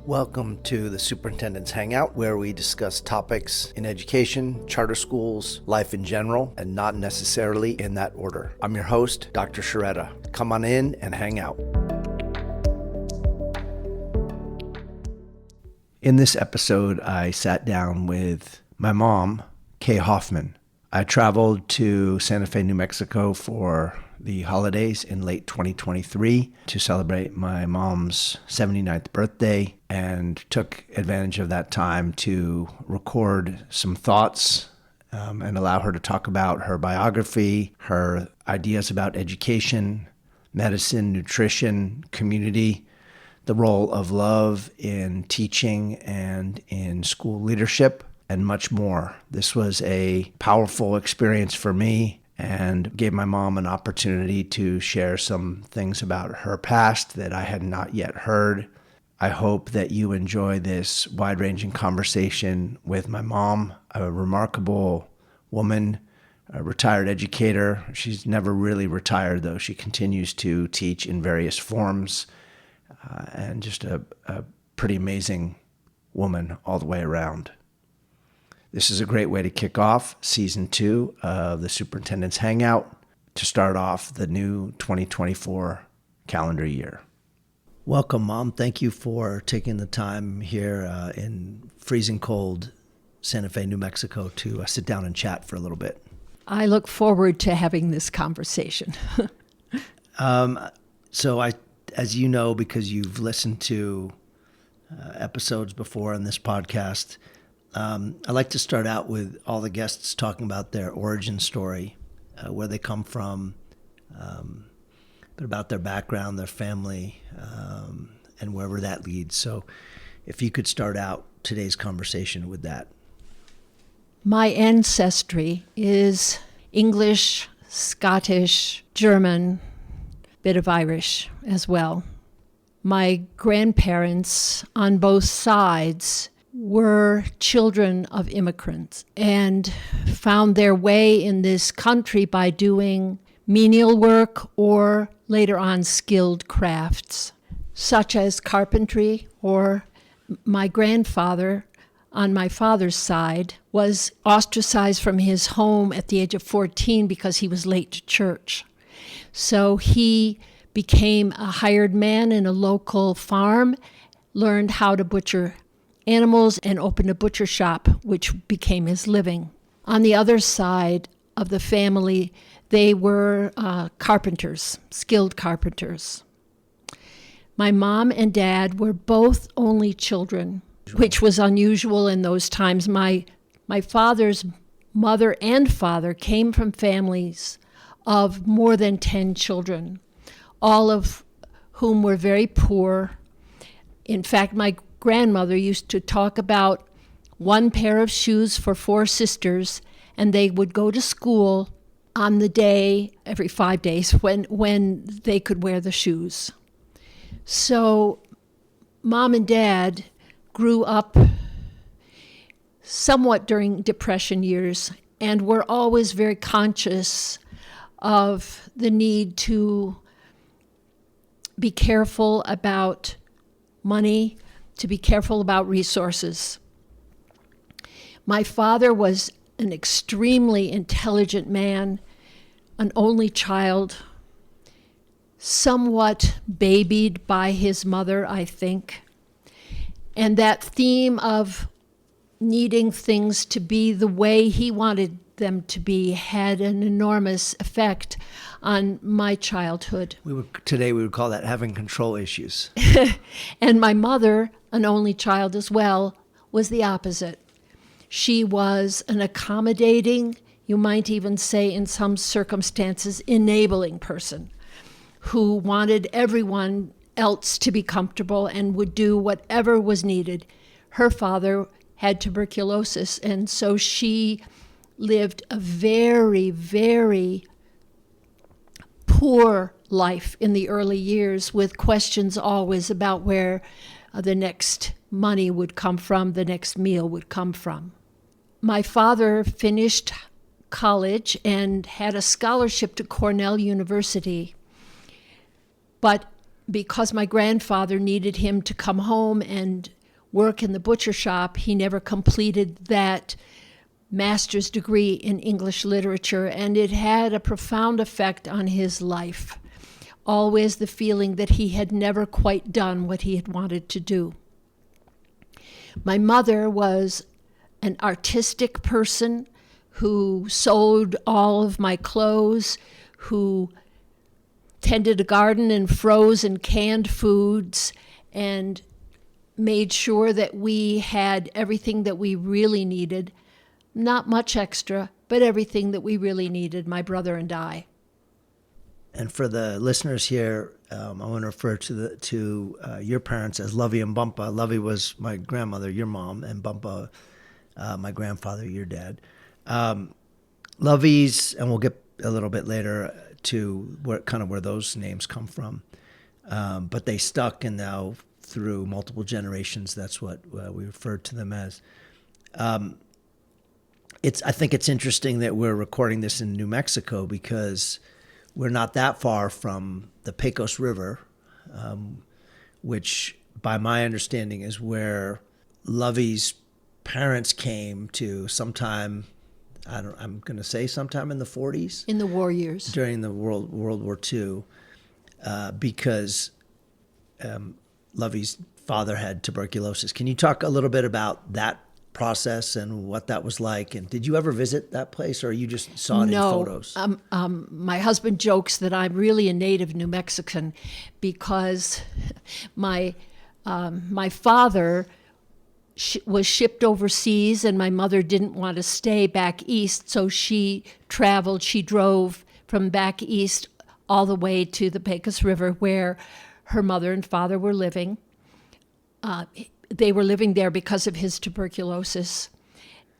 Welcome to the Superintendent's Hangout, where we discuss topics in education, charter schools, life in general, and not necessarily in that order. I'm your host, Dr. Sciarretta. Come on in and hang out. In this episode, I sat down with my mom, Kay Hoffman. I traveled to Santa Fe, New Mexico for the holidays in late 2023 to celebrate my mom's 79th birthday, and took advantage of that time to record some thoughts and allow her to talk about her biography, her ideas about education, medicine, nutrition, community, the role of love in teaching and in school leadership, and much more. This was a powerful experience for me and gave my mom an opportunity to share some things about her past that I had not yet heard. I hope that you enjoy this wide-ranging conversation with my mom, a remarkable woman, a retired educator. She's never really retired, though. She continues to teach in various forms, and just a pretty amazing woman all the way around. This is a great way to kick off Season 2 of the Superintendent's Hangout to start off the new 2024 calendar year. Welcome, Mom. Thank you for taking the time here in freezing cold Santa Fe, New Mexico to sit down and chat for a little bit. I look forward to having this conversation. As you know, because you've listened to episodes before on this podcast, I like to start out with all the guests talking about their origin story, where they come from, but about their background, their family, and wherever that leads. So if you could start out today's conversation with that. My ancestry is English, Scottish, German, bit of Irish as well. My grandparents on both sides were children of immigrants and found their way in this country by doing menial work or later on skilled crafts, such as carpentry, or my grandfather on my father's side was ostracized from his home at the age of 14 because he was late to church. So he became a hired man in a local farm, learned how to butcher animals, and opened a butcher shop, which became his living. On the other side of the family, they were carpenters, skilled carpenters. My mom and dad were both only children, which was unusual in those times. My father's mother and father came from families of more than 10 children, all of whom were very poor. In fact, my grandmother used to talk about one pair of shoes for 4 sisters, and they would go to school on the day, every 5 days, when they could wear the shoes. So Mom and Dad grew up somewhat during Depression years and were always very conscious of the need to be careful about money, to be careful about resources. My father was an extremely intelligent man, an only child, somewhat babied by his mother, I think. And that theme of needing things to be the way he wanted them to be had an enormous effect on my childhood. Today we would call that having control issues. And my mother, an only child as well, was the opposite. She was an accommodating, you might even say in some circumstances, enabling person who wanted everyone else to be comfortable and would do whatever was needed. Her father had tuberculosis, and so she lived a very, very poor life in the early years, with questions always about where the next money would come from, the next meal would come from. My father finished college and had a scholarship to Cornell University, but because my grandfather needed him to come home and work in the butcher shop, he never completed that master's degree in English literature, and it had a profound effect on his life. Always the feeling that he had never quite done what he had wanted to do. My mother was an artistic person who sewed all of my clothes, who tended a garden and froze and canned foods, and made sure that we had everything that we really needed. Not much extra, but everything that we really needed, my brother and I. And for the listeners here, I want to refer to your parents as Lovey and Bumpa. Lovey was my grandmother, your mom, and Bumpa, my grandfather, your dad. Lovey's, and we'll get a little bit later to where those names come from. But they stuck, and now through multiple generations, that's what we refer to them as. I think it's interesting that we're recording this in New Mexico because we're not that far from the Pecos River, which, by my understanding, is where Lovey's parents came to sometime. I'm going to say sometime in the 40s. In the war years. During the World War II, because Lovey's father had tuberculosis. Can you talk a little bit about that process and what that was like? And did you ever visit that place, or you just saw it in photos? My husband jokes that I'm really a native New Mexican because my father was shipped overseas, and my mother didn't want to stay back east, so she traveled. She drove from back east all the way to the Pecos River, where her mother and father were living. They were living there because of his tuberculosis.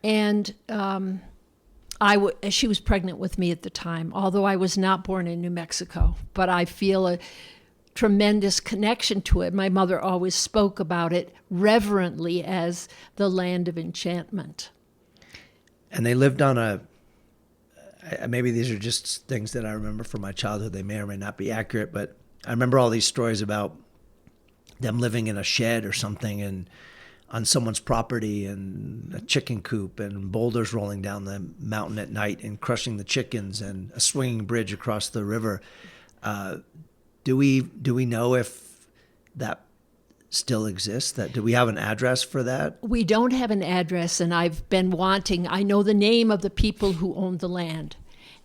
And she was pregnant with me at the time, although I was not born in New Mexico. But I feel a tremendous connection to it. My mother always spoke about it reverently as the land of enchantment. And they lived on maybe these are just things that I remember from my childhood. They may or may not be accurate, but I remember all these stories about them living in a shed or something and on someone's property, and a chicken coop, and boulders rolling down the mountain at night and crushing the chickens, and a swinging bridge across the river. Do we know if that still exists? Do we have an address for that? We don't have an address, and I've been wanting. I know the name of the people who owned the land,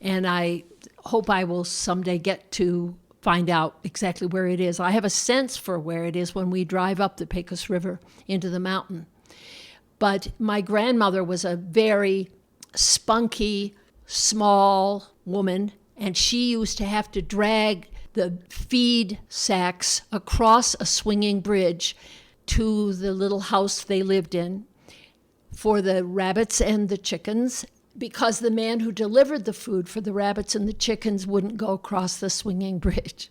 and I hope I will someday get to find out exactly where it is. I have a sense for where it is when we drive up the Pecos River into the mountain. But my grandmother was a very spunky, small woman, and she used to have to drag the feed sacks across a swinging bridge to the little house they lived in for the rabbits and the chickens, because the man who delivered the food for the rabbits and the chickens wouldn't go across the swinging bridge.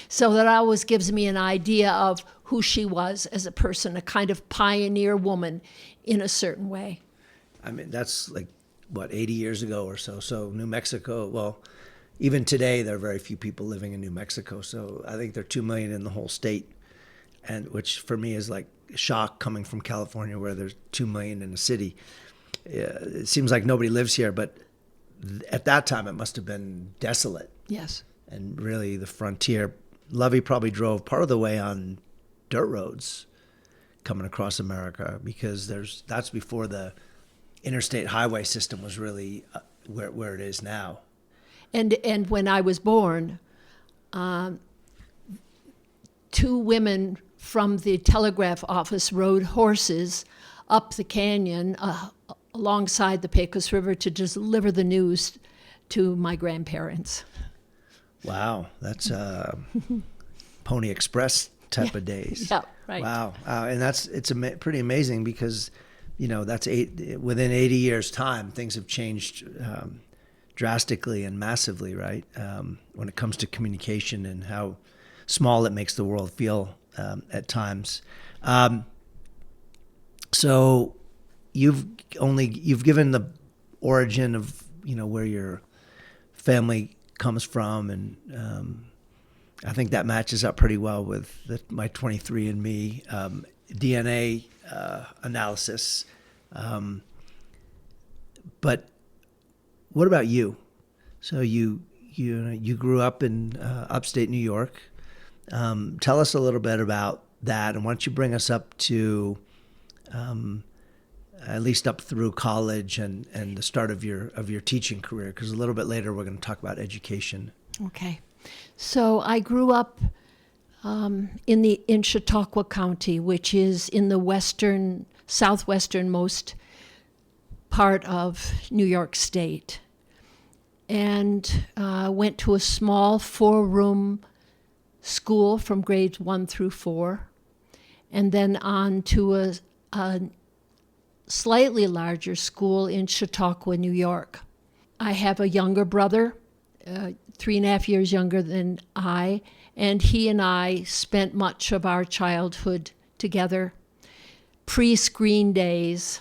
So that always gives me an idea of who she was as a person, a kind of pioneer woman in a certain way. I mean, that's 80 years ago or so. So New Mexico, well, even today, there are very few people living in New Mexico. So I think there are 2 million in the whole state, and which for me is like a shock coming from California, where there's 2 million in a city. It seems like nobody lives here, but at that time it must have been desolate. Yes. And really the frontier. Lovey probably drove part of the way on dirt roads coming across America, because that's before the interstate highway system was really where it is now. And when I was born, 2 women from the telegraph office rode horses up the canyon alongside the Pecos River to deliver the news to my grandparents. Wow, that's Pony Express type of days. Yeah, right. Wow, and it's pretty amazing, because that's within 80 years' time, things have changed drastically and massively, right? When it comes to communication and how small it makes the world feel at times. So you've given the origin of where your family comes from, and I think that matches up pretty well with my 23andMe. DNA analysis. But what about you? So you grew up in upstate New York. Tell us a little bit about that, and why don't you bring us up to at least up through college and the start of your teaching career? Because a little bit later we're going to talk about education. Okay. So I grew up in Chautauqua County, which is in the southwesternmost part of New York State, and went to a small 4-room school from grades 1 through 4, and then on to a slightly larger school in Chautauqua, New York. I have a younger brother, 3.5 years younger than I, and he and I spent much of our childhood together, pre-screen days,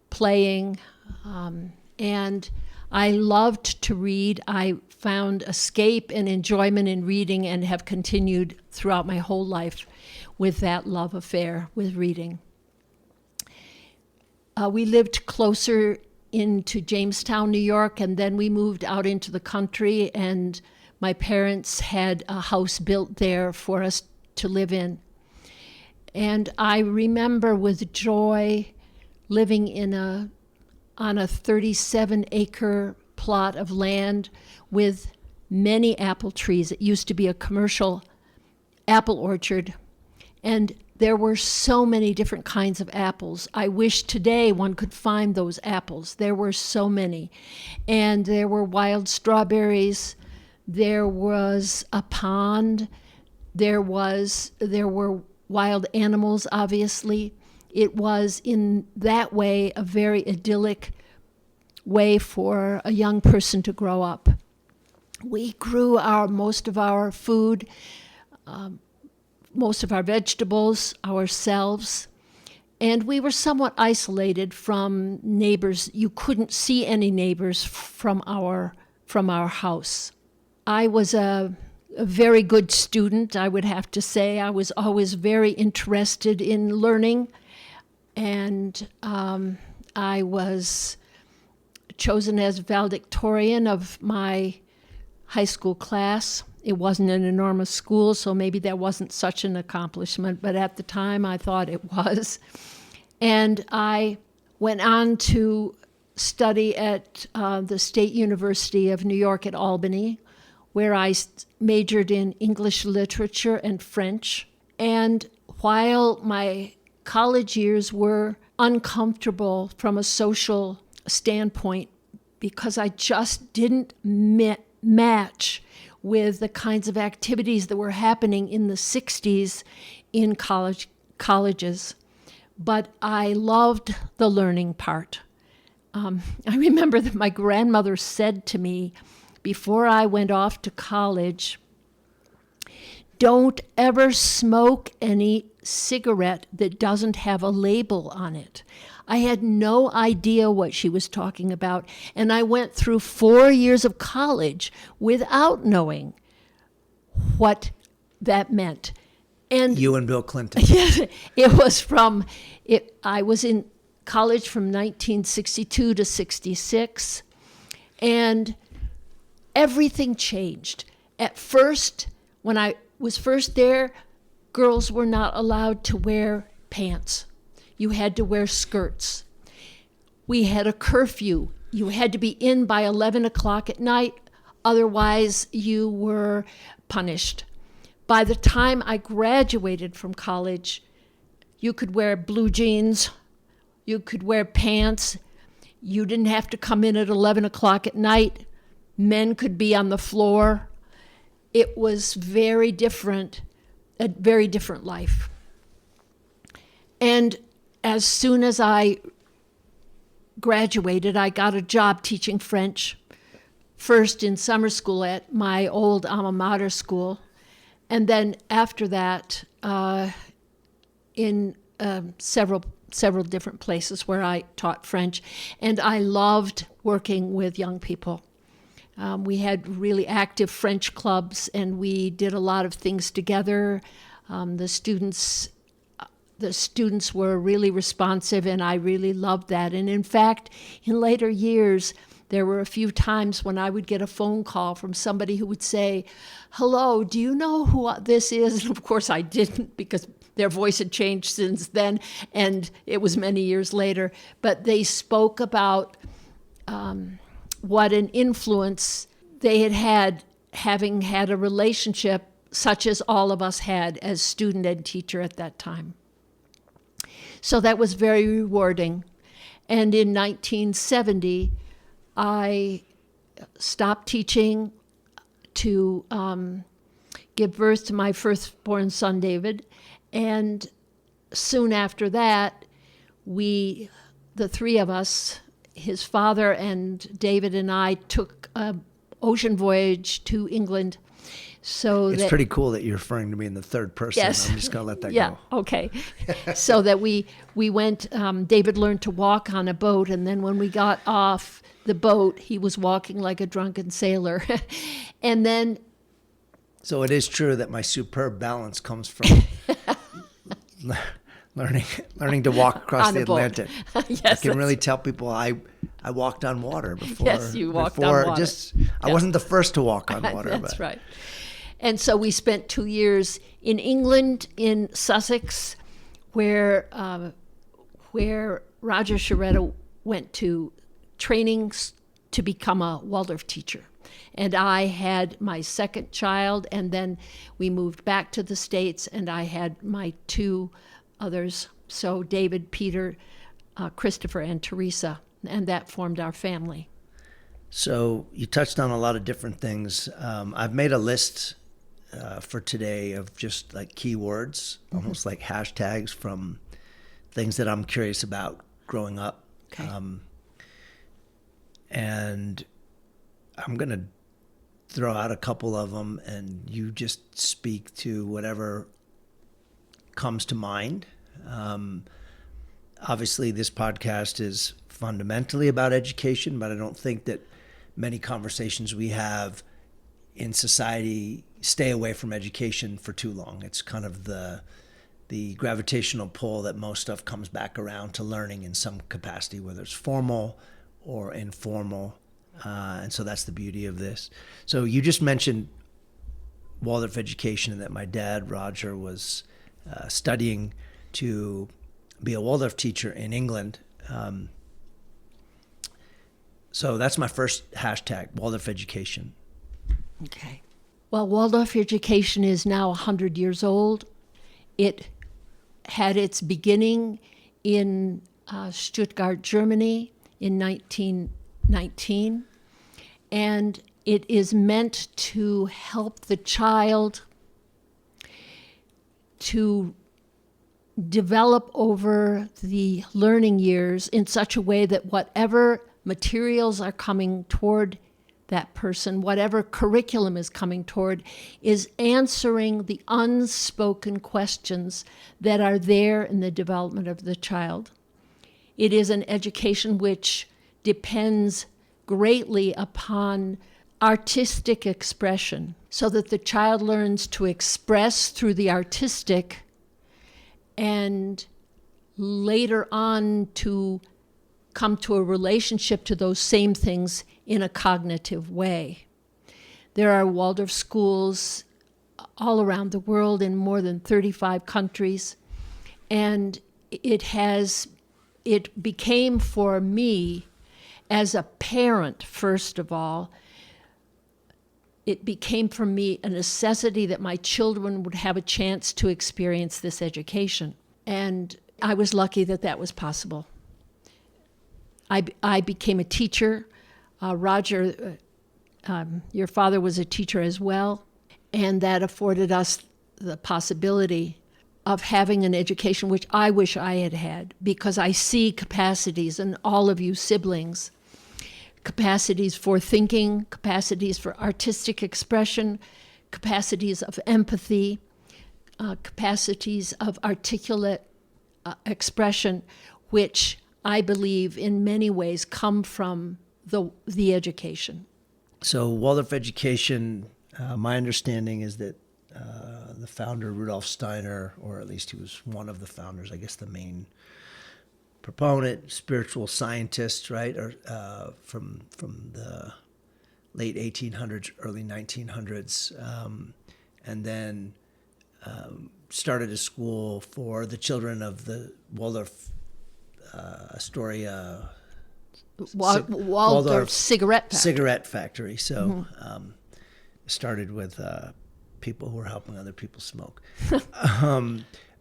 playing, and I loved to read. I found escape and enjoyment in reading and have continued throughout my whole life with that love affair with reading. We lived closer into Jamestown, New York, and then we moved out into the country, and my parents had a house built there for us to live in. And I remember with joy living on a 37-acre plot of land with many apple trees. It used to be a commercial apple orchard, and there were so many different kinds of apples. I wish today one could find those apples. There were so many. And there were wild strawberries. There was a pond. There were wild animals, obviously. It was in that way a very idyllic way for a young person to grow up. We grew most of our food, most of our vegetables ourselves, and we were somewhat isolated from neighbors. You couldn't see any neighbors from our house. I was a very good student, I would have to say. I was always very interested in learning, and I was chosen as valedictorian of my high school class. It wasn't an enormous school, so maybe that wasn't such an accomplishment, but at the time I thought it was. And I went on to study at the State University of New York at Albany, where I majored in English literature and French. And while my college years were uncomfortable from a social standpoint, because I just didn't match with the kinds of activities that were happening in the 60s in colleges. But I loved the learning part. I remember that my grandmother said to me before I went off to college, "Don't ever smoke any cigarette that doesn't have a label on it." I had no idea what she was talking about, and I went through 4 years of college without knowing what that meant. And You and Bill Clinton. it was I was in college from 1962 to 66, and everything changed. At first, when I was first there, girls were not allowed to wear pants. You had to wear skirts. We had a curfew. You had to be in by 11 o'clock at night, otherwise you were punished. By the time I graduated from college, you could wear blue jeans, you could wear pants, you didn't have to come in at 11 o'clock at night, men could be on the floor. It was very different, a very different life. And as soon as I graduated, I got a job teaching French, first in summer school at my old alma mater school, and then after that in several different places where I taught French. And I loved working with young people. We had really active French clubs, and we did a lot of things together. The students the students were really responsive, and I really loved that. And in fact, in later years, there were a few times when I would get a phone call from somebody who would say, "Hello, do you know who this is?" And of course I didn't, because their voice had changed since then, and it was many years later. But they spoke about what an influence they had had, having had a relationship such as all of us had as student and teacher at that time. So that was very rewarding. And in 1970, I stopped teaching to give birth to my firstborn son, David. And soon after that, the three of us, his father and David and I, took an ocean voyage to England. So It's pretty cool that you're referring to me in the third person. Yes. I'm just going to let that Yeah, go. okay. So that we went, David learned to walk on a boat, and then when we got off the boat, he was walking like a drunken sailor. And then... So it is true that my superb balance comes from learning to walk across On the a boat. Atlantic. Yes, I can really tell people I walked on water before. Yes, you walked on water. I wasn't the first to walk on water. That's but. right. And so we spent 2 years in England, in Sussex, where Roger Sciarretta went to trainings to become a Waldorf teacher. And I had my second child, and then we moved back to the States, and I had my two others, so David, Peter, Christopher, and Teresa, and that formed our family. So you touched on a lot of different things. I've made a list for today of just like keywords, almost like hashtags from things that I'm curious about growing up. Okay. And I'm going to throw out a couple of them, and you just speak to whatever comes to mind. Obviously, this podcast is fundamentally about education, but I don't think that many conversations we have in society stay away from education for too long. It's kind of the gravitational pull that most stuff comes back around to learning in some capacity, whether it's formal or informal. And so that's the beauty of this. So you just mentioned Waldorf education, and that my dad, Roger, was studying to be a Waldorf teacher in England. So that's my first hashtag, Waldorf education. Okay. Well, Waldorf education is now 100 years old. It had its beginning in Stuttgart, Germany in 1919, and it is meant to help the child to develop over the learning years in such a way that whatever materials are coming toward that person, whatever curriculum is coming toward, is answering the unspoken questions that are there in the development of the child. It is an education which depends greatly upon artistic expression, so that the child learns to express through the artistic, and later on to come to a relationship to those same things in a cognitive way. There are Waldorf schools all around the world in more than 35 countries, and it became for me, as a parent, first of all, it became for me a necessity that my children would have a chance to experience this education. And I was lucky that that was possible. I became a teacher. Roger, your father was a teacher as well, and that afforded us the possibility of having an education which I wish I had had, because I see capacities in all of you siblings, capacities for thinking, capacities for artistic expression, capacities of empathy, capacities of articulate expression, which I believe in many ways come from the education. So Waldorf education, my understanding is that the founder, Rudolf Steiner, or at least he was one of the founders, I guess the main proponent, spiritual scientist, right? Or from the late 1800s, early 1900s, and then started a school for the children of the Waldorf Astoria Waldorf cigarette factory. So started with people who were helping other people smoke.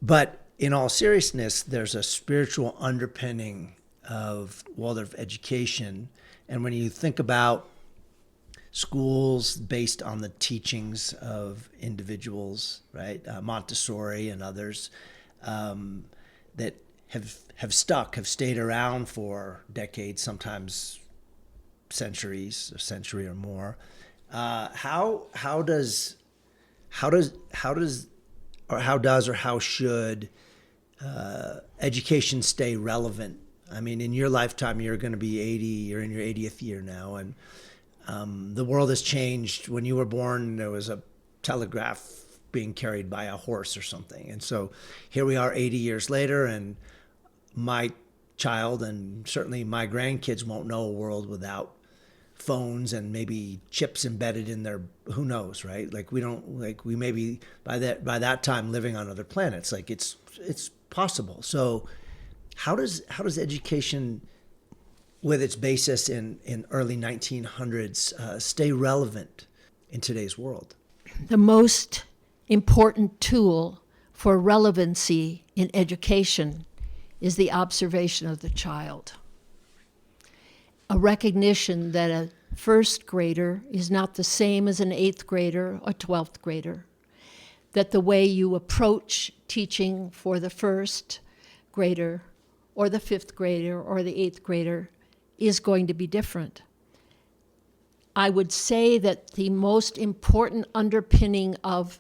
But in all seriousness, there's a spiritual underpinning of Waldorf education. And when you think about schools based on the teachings of individuals, right, Montessori and others, that have stuck, have stayed around for decades, sometimes centuries, a century or more. How should education stay relevant? I mean, in your lifetime, you're going to be 80. You're in your 80th year now, and the world has changed. When you were born, there was a telegraph being carried by a horse or something, and so here we are 80 years later, and my child and certainly my grandkids won't know a world without phones and maybe chips embedded in their, who knows, right? Like we may be by that time living on other planets. Like it's possible. So how does education, with its basis in early 1900s, stay relevant in today's world? The most important tool for relevancy in education is the observation of the child. A recognition that a first grader is not the same as an 8th grader or 12th grader. That the way you approach teaching for the first grader or the 5th grader or the 8th grader is going to be different. I would say that the most important underpinning of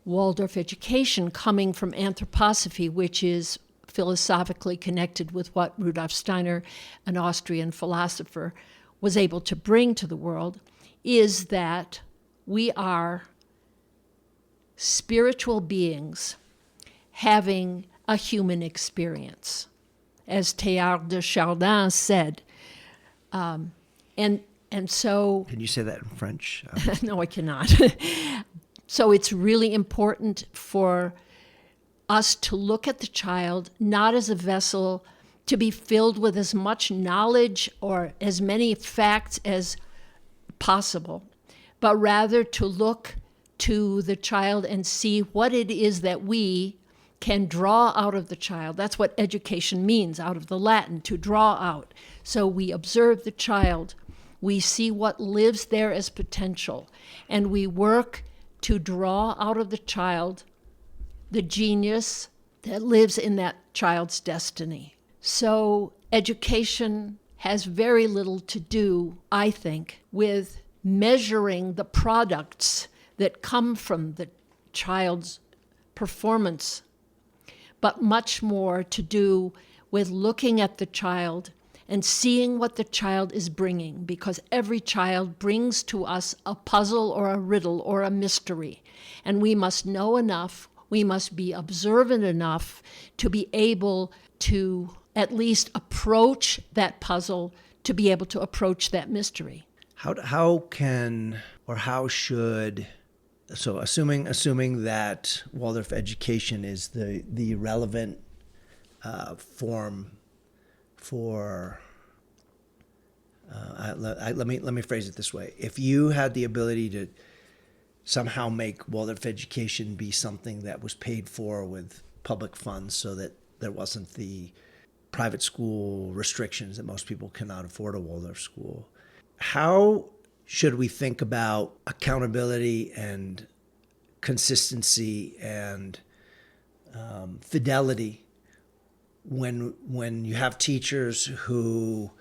Waldorf education coming from anthroposophy, which is philosophically connected with what Rudolf Steiner, an Austrian philosopher, was able to bring to the world, is that we are spiritual beings having a human experience. As Teilhard de Chardin said. And so... Can you say that in French? No, I cannot. So it's really important for us to look at the child not as a vessel to be filled with as much knowledge or as many facts as possible, but rather to look to the child and see what it is that we can draw out of the child. That's what education means, out of the Latin, to draw out. So we observe the child, we see what lives there as potential, and we work to draw out of the child the genius that lives in that child's destiny. So education has very little to do, I think, with measuring the products that come from the child's performance, but much more to do with looking at the child and seeing what the child is bringing, because every child brings to us a puzzle or a riddle or a mystery. And we must know enough, we must be observant enough to be able to at least approach that puzzle, to be able to approach that mystery. How can or how should, so assuming that Waldorf education is the relevant form for, let me phrase it this way. If you had the ability to somehow make Waldorf education be something that was paid for with public funds so that there wasn't the private school restrictions that most people cannot afford a Waldorf school, how should we think about accountability and consistency and fidelity when you have teachers who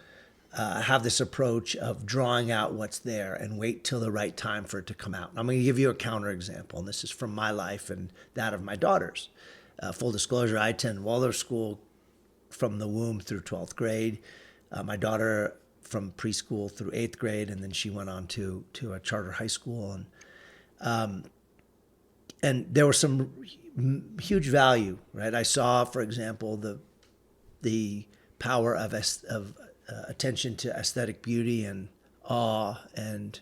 have this approach of drawing out what's there and wait till the right time for it to come out? I'm going to give you a counterexample, and this is from my life and that of my daughters. Full disclosure, I attend Waldorf school from the womb through 12th grade. My daughter from preschool through 8th grade, and then she went on to a charter high school. and there was some huge value, right? I saw, for example, the power of attention to aesthetic beauty and awe and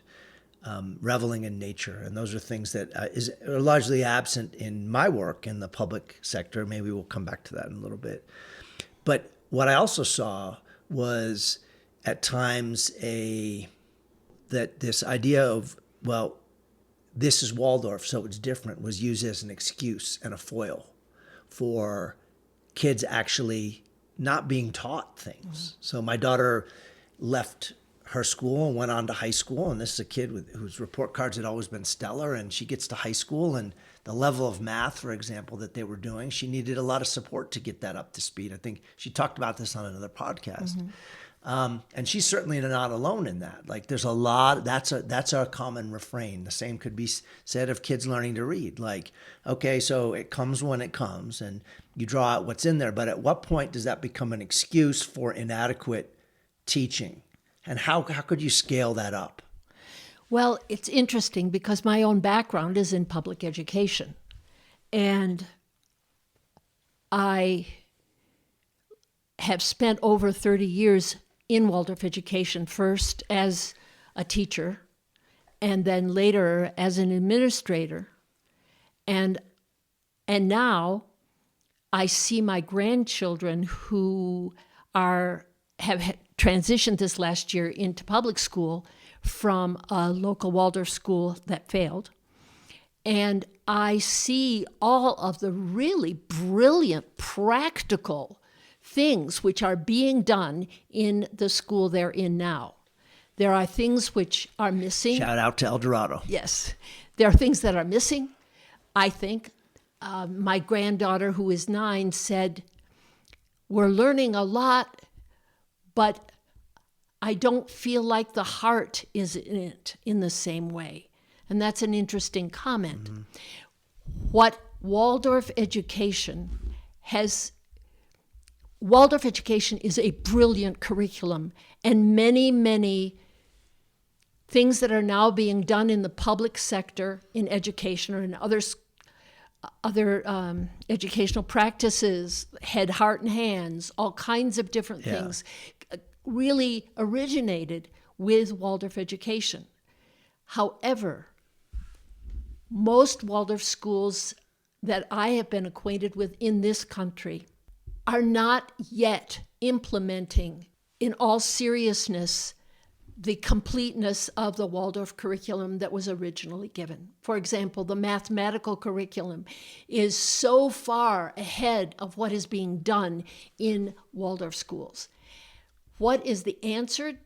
reveling in nature, and those are things that are largely absent in my work in the public sector. Maybe we'll come back to that in a little bit. But what I also saw was at times that this idea of, well, this is Waldorf, so it's different, was used as an excuse and a foil for kids actually not being taught things. So my daughter left her school and went on to high school, and this is a kid whose report cards had always been stellar, and she gets to high school, and the level of math, for example, that they were doing, she needed a lot of support to get that up to speed. I think she talked about this on another podcast. And she's certainly not alone in that. Like, there's a lot. That's a common refrain. The same could be said of kids learning to read. Like, okay, so it comes when it comes, and you draw out what's in there. But at what point does that become an excuse for inadequate teaching? And how could you scale that up? Well, it's interesting because my own background is in public education. And I have spent over 30 years in Waldorf education, first as a teacher, and then later as an administrator. And now I see my grandchildren who have transitioned this last year into public school from a local Waldorf school that failed. And I see all of the really brilliant, practical things which are being done in the school they're in now. There are things which are missing. Shout out to El Dorado. Yes. There are things that are missing, I think. My granddaughter, who is 9, said, "We're learning a lot, but I don't feel like the heart is in it in the same way." And that's an interesting comment. Mm-hmm. What Waldorf education is a brilliant curriculum, and many, many things that are now being done in the public sector in education or in other educational practices, head, heart, and hands, all kinds of different things, really originated with Waldorf education. However, most Waldorf schools that I have been acquainted with in this country are not yet implementing, in all seriousness, the completeness of the Waldorf curriculum that was originally given. For example, the mathematical curriculum is so far ahead of what is being done in Waldorf schools. What is the answer?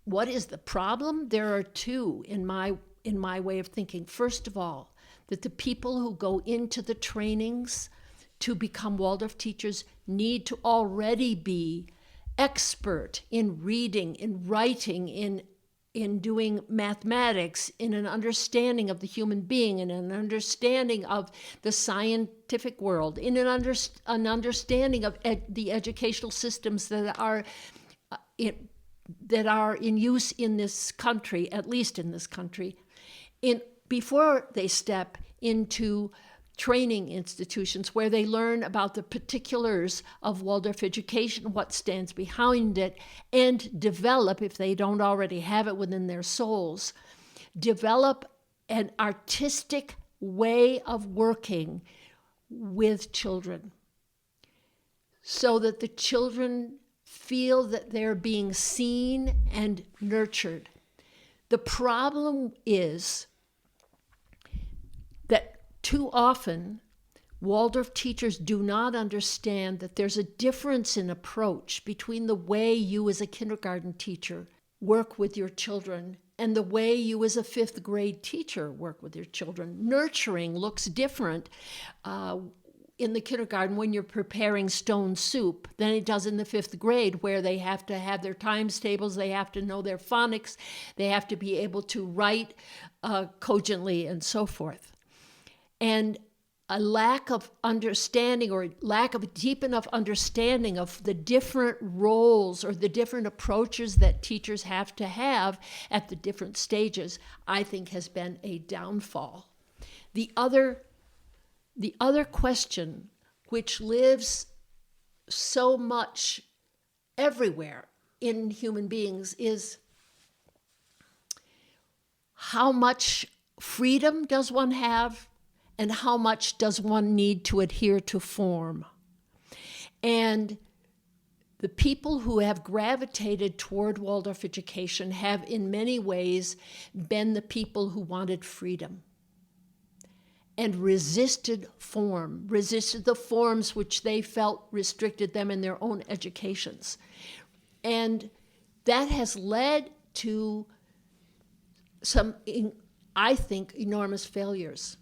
What is the problem? There are two in my way of thinking. First of all, that the people who go into the trainings to become Waldorf teachers need to already be expert in reading, in writing, in doing mathematics, in an understanding of the human being, in an understanding of the scientific world, in an understanding of the educational systems that are in use in this country, at least in this country, before they step into training institutions where they learn about the particulars of Waldorf education, what stands behind it, and develop, if they don't already have it within their souls, develop an artistic way of working with children so that the children feel that they're being seen and nurtured. The problem is that too often, Waldorf teachers do not understand that there's a difference in approach between the way you as a kindergarten teacher work with your children and the way you as a 5th grade teacher work with your children. Nurturing looks different in the kindergarten when you're preparing stone soup than it does in the 5th grade, where they have to have their times tables, they have to know their phonics, they have to be able to write cogently and so forth. And a lack of understanding or lack of a deep enough understanding of the different roles or the different approaches that teachers have to have at the different stages, I think has been a downfall. The other The other question, which lives so much everywhere in human beings, is how much freedom does one have and how much does one need to adhere to form? And the people who have gravitated toward Waldorf education have in many ways been the people who wanted freedom and resisted form, resisted the forms which they felt restricted them in their own educations. And that has led to some, I think, enormous failures,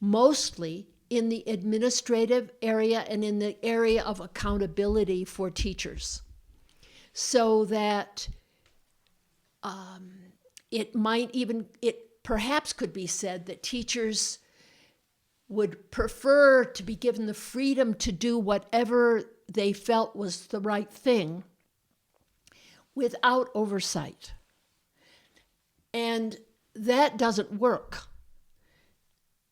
mostly in the administrative area and in the area of accountability for teachers. So that it perhaps could be said that teachers would prefer to be given the freedom to do whatever they felt was the right thing without oversight. And that doesn't work.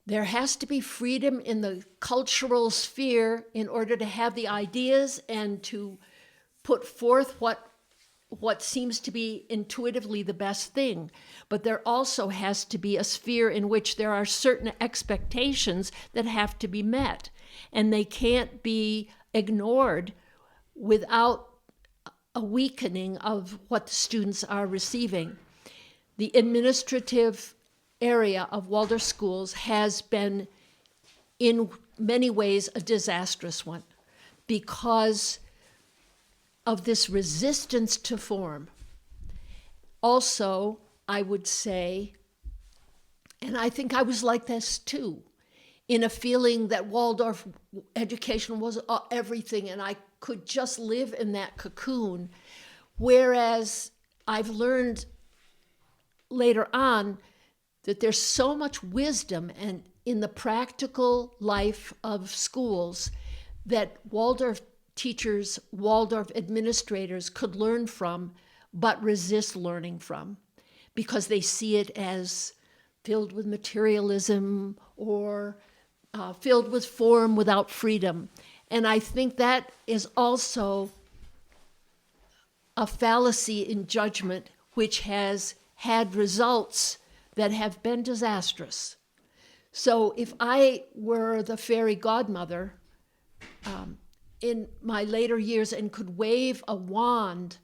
There has to be freedom in the cultural sphere in order to have the ideas and to put forth what seems to be intuitively the best thing. But there also has to be a sphere in which there are certain expectations that have to be met, and they can't be ignored without a weakening of what the students are receiving. The administrative area of Waldorf schools has been, in many ways, a disastrous one because of this resistance to form. Also, I would say, and I think I was like this too, in a feeling that Waldorf education was everything and I could just live in that cocoon, whereas I've learned later on that there's so much wisdom and in the practical life of schools that Waldorf teachers, Waldorf administrators could learn from, but resist learning from, because they see it as filled with materialism or filled with form without freedom. And I think that is also a fallacy in judgment, which has had results that have been disastrous. So if I were the fairy godmother in my later years and could wave a wand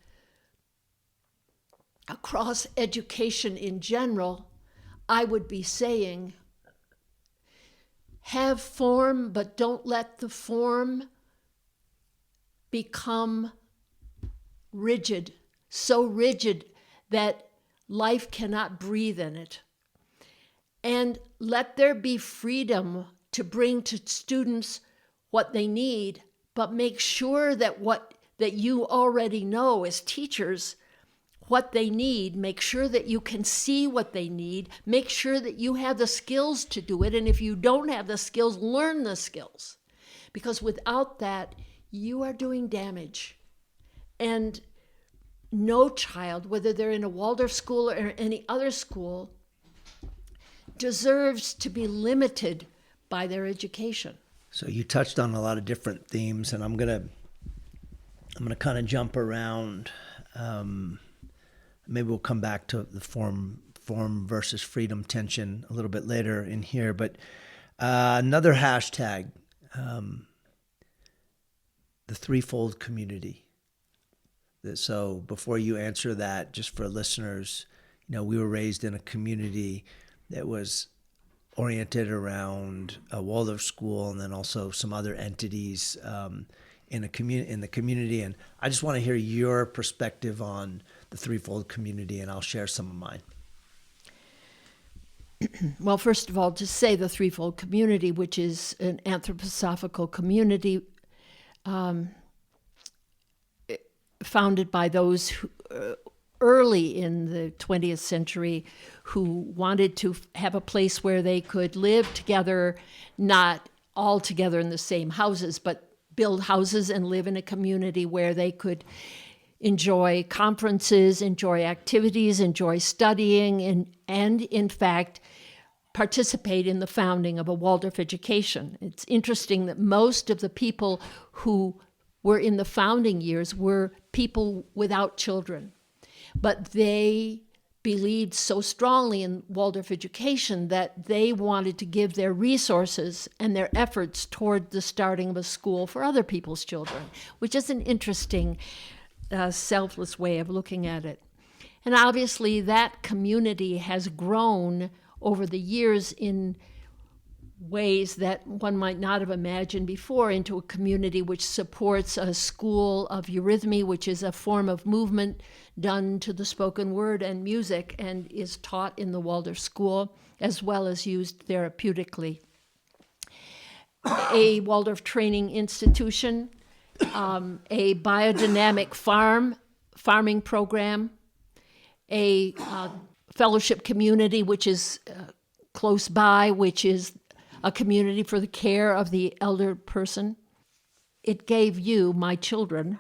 across education in general, I would be saying, have form, but don't let the form become rigid, so rigid that life cannot breathe in it. And let there be freedom to bring to students what they need, but make sure that that you already know as teachers what they need. Make sure that you can see what they need. Make sure that you have the skills to do it. And if you don't have the skills, learn the skills. Because without that, you are doing damage. And no child, whether they're in a Waldorf school or any other school, deserves to be limited by their education. So you touched on a lot of different themes, and I'm gonna kind of jump around. Maybe we'll come back to the form versus freedom tension a little bit later in here. But another hashtag, the threefold community. So before you answer that, just for listeners, we were raised in a community that was oriented around a Waldorf school and then also some other entities in the community. And I just want to hear your perspective on the threefold community, and I'll share some of mine. Well, first of all, to say the threefold community, which is an anthroposophical community founded by those who, early in the 20th century who wanted to have a place where they could live together, not all together in the same houses, but build houses and live in a community where they could enjoy conferences, enjoy activities, enjoy studying, and in fact, participate in the founding of a Waldorf education. It's interesting that most of the people who were in the founding years were people without children, but they believed so strongly in Waldorf education that they wanted to give their resources and their efforts toward the starting of a school for other people's children, which is an interesting, selfless way of looking at it. And obviously that community has grown over the years in ways that one might not have imagined before, into a community which supports a school of eurythmy, which is a form of movement done to the spoken word and music and is taught in the Waldorf school as well as used therapeutically. A Waldorf training institution, a biodynamic farming program, a fellowship community which is close by, which is a community for the care of the elder person. It gave you, my children,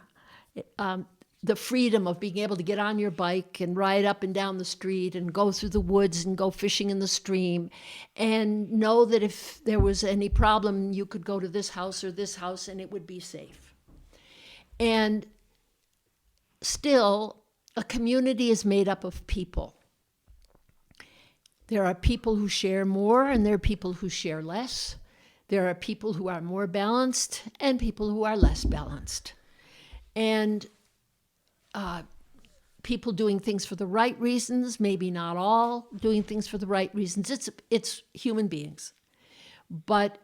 the freedom of being able to get on your bike and ride up and down the street and go through the woods and go fishing in the stream, and know that if there was any problem, you could go to this house or this house and it would be safe. And still, a community is made up of people. There are people who share more and there are people who share less. There are people who are more balanced and people who are less balanced. And people doing things for the right reasons, maybe not all doing things for the right reasons. It's human beings. But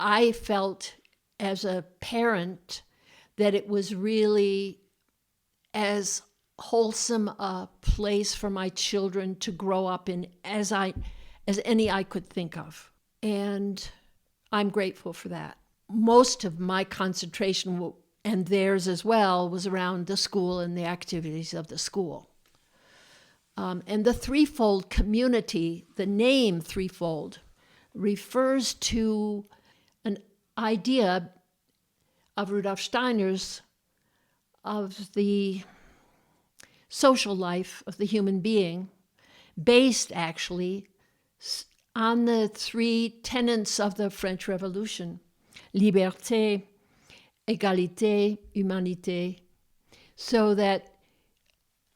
I felt as a parent that it was really as wholesome a place for my children to grow up in as any I could think of. And I'm grateful for that. Most of my concentration, and theirs as well, was around the school and the activities of the school. And the threefold community, the name threefold, refers to an idea of Rudolf Steiner's of the social life of the human being, based actually on the three tenets of the French Revolution: liberté, égalité, humanité, so that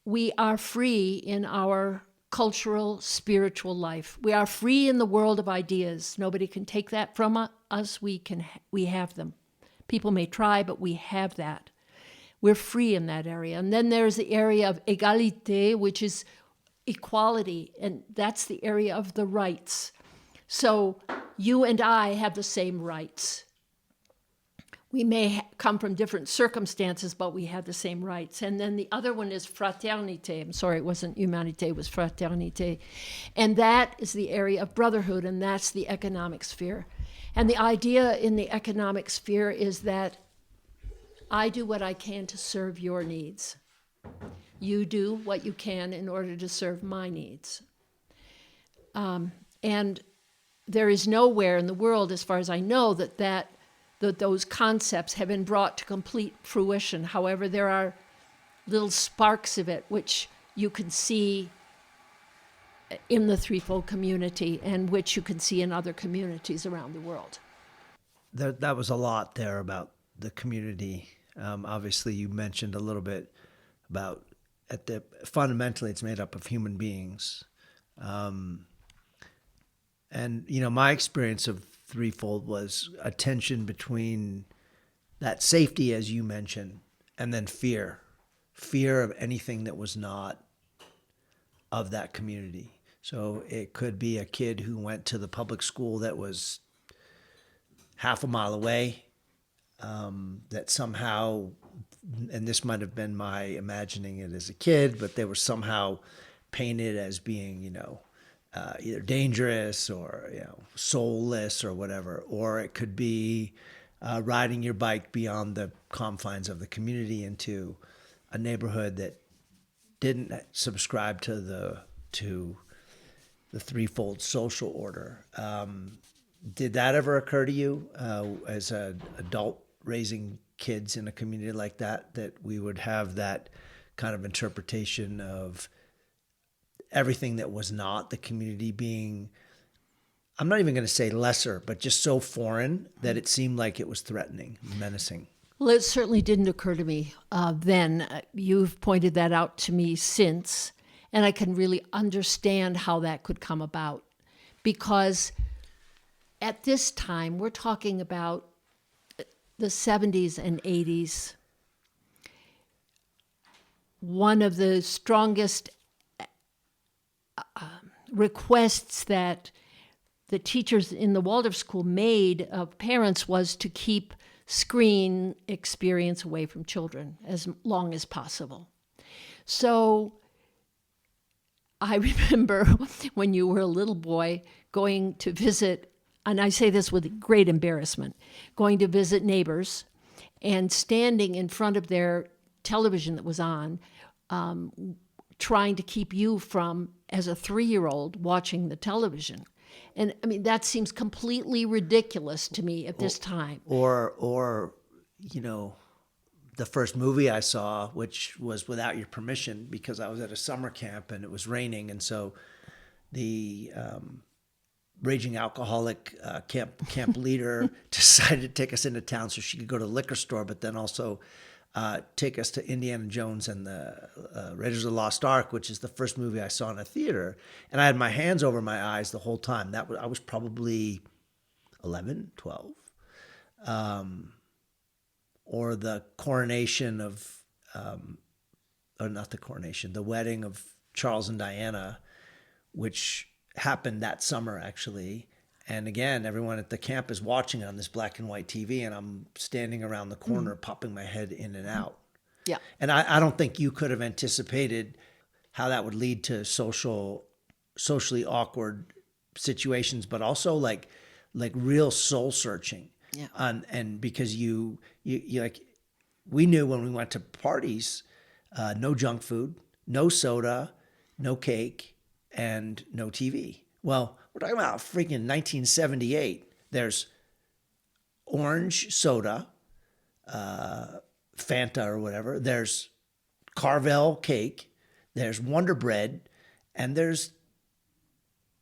we are free in our cultural, spiritual life. We are free in the world of ideas. Nobody can take that from us. We have them. People may try, but we have that. We're free in that area. And then there's the area of égalité, which is equality, and that's the area of the rights. So you and I have the same rights. We may come from different circumstances, but we have the same rights. And then the other one is fraternité. I'm sorry, it wasn't humanité, it was fraternité. And that is the area of brotherhood, and that's the economic sphere. And the idea in the economic sphere is that I do what I can to serve your needs. You do what you can in order to serve my needs. And there is nowhere in the world, as far as I know, that those concepts have been brought to complete fruition. However, there are little sparks of it which you can see in the threefold community and which you can see in other communities around the world. That was a lot there about the community. Obviously, you mentioned a little bit about fundamentally it's made up of human beings. And, my experience of threefold was a tension between that safety, as you mentioned, and then fear of anything that was not of that community. So it could be a kid who went to the public school that was half a mile away, that somehow, and this might have been my imagining it as a kid, but they were somehow painted as being, either dangerous or, soulless or whatever. Or it could be riding your bike beyond the confines of the community into a neighborhood that didn't subscribe to the threefold social order. Did that ever occur to you as an adult raising kids in a community like that we would have that kind of interpretation of everything that was not the community being I'm not even going to say lesser, but just so foreign that it seemed like it was threatening, menacing. Well, it certainly didn't occur to me then. You've pointed that out to me since, and I can really understand how that could come about. Because at this time, we're talking about the 70s and 80s. One of the strongest requests that the teachers in the Waldorf school made of parents was to keep screen experience away from children as long as possible. So I remember when you were a little boy going to visit, and I say this with great embarrassment, going to visit neighbors and standing in front of their television that was on, trying to keep you from, as a 3-year-old, watching the television. And I mean, that seems completely ridiculous to me at this time. Or, you know, the first movie I saw, which was without your permission because I was at a summer camp and it was raining. And so the raging alcoholic camp leader decided to take us into town so she could go to the liquor store, but then also take us to Indiana Jones and the Raiders of the Lost Ark, which is the first movie I saw in a theater. And I had my hands over my eyes the whole time. I was probably 11, 12. Or the coronation of, or not the coronation, the wedding of Charles and Diana, which happened that summer, actually. And again, everyone at the camp is watching on this black and white TV, and I'm standing around the corner, popping my head in and out. Yeah. And I don't think you could have anticipated how that would lead to socially awkward situations, but also like real soul searching. Yeah. And because you like, we knew when we went to parties, no junk food, no soda, no cake, and no TV. Well, we're talking about freaking 1978. There's orange soda, Fanta or whatever. There's Carvel cake. There's Wonder Bread, and there's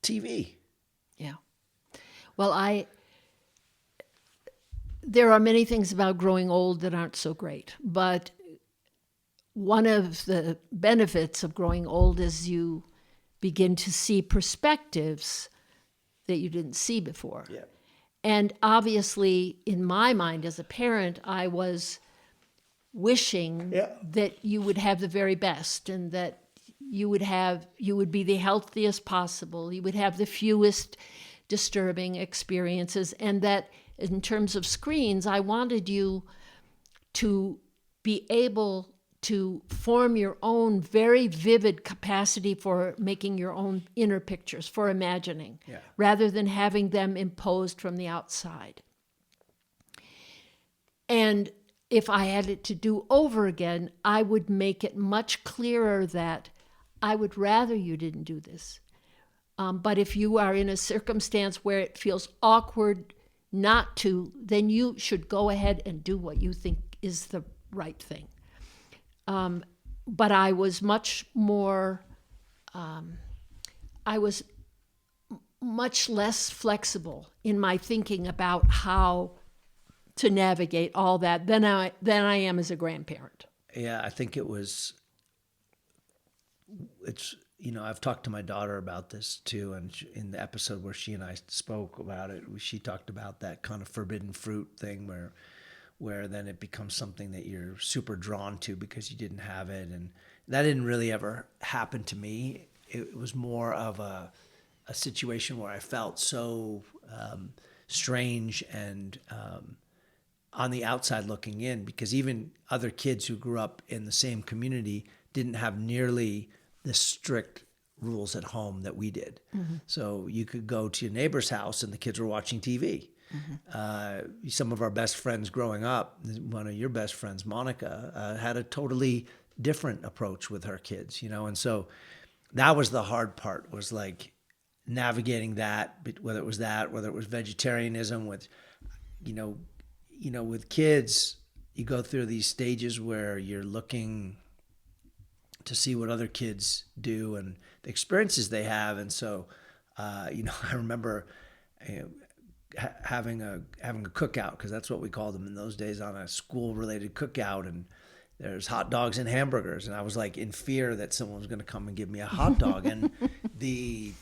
TV. Yeah. Well, there are many things about growing old that aren't so great, but one of the benefits of growing old is you begin to see perspectives that you didn't see before. Yeah. And obviously, in my mind as a parent, I was wishing that you would have the very best and that you would be the healthiest possible. You would have the fewest disturbing experiences, and that in terms of screens, I wanted you to be able to form your own very vivid capacity for making your own inner pictures, for imagining, rather than having them imposed from the outside. And if I had it to do over again, I would make it much clearer that I would rather you didn't do this. But if you are in a circumstance where it feels awkward not to, then you should go ahead and do what you think is the right thing. But I was much more, I was much less flexible in my thinking about how to navigate all that than I am as a grandparent. Yeah, I think it's, I've talked to my daughter about this too. And in the episode where she and I spoke about it, she talked about that kind of forbidden fruit thing where then it becomes something that you're super drawn to because you didn't have it. And that didn't really ever happen to me. It was more of a situation where I felt so strange and on the outside looking in, because even other kids who grew up in the same community didn't have nearly the strict rules at home that we did. Mm-hmm. So you could go to your neighbor's house and the kids were watching TV. Mm-hmm. Some of our best friends growing up, one of your best friends, Monica, had a totally different approach with her kids, and so that was the hard part, was like navigating that, whether it was vegetarianism, with, with kids, you go through these stages where you're looking to see what other kids do and the experiences they have. And so, I remember having a cookout, because that's what we called them in those days, on a school related cookout, and there's hot dogs and hamburgers, and I was like in fear that someone was going to come and give me a hot dog, and the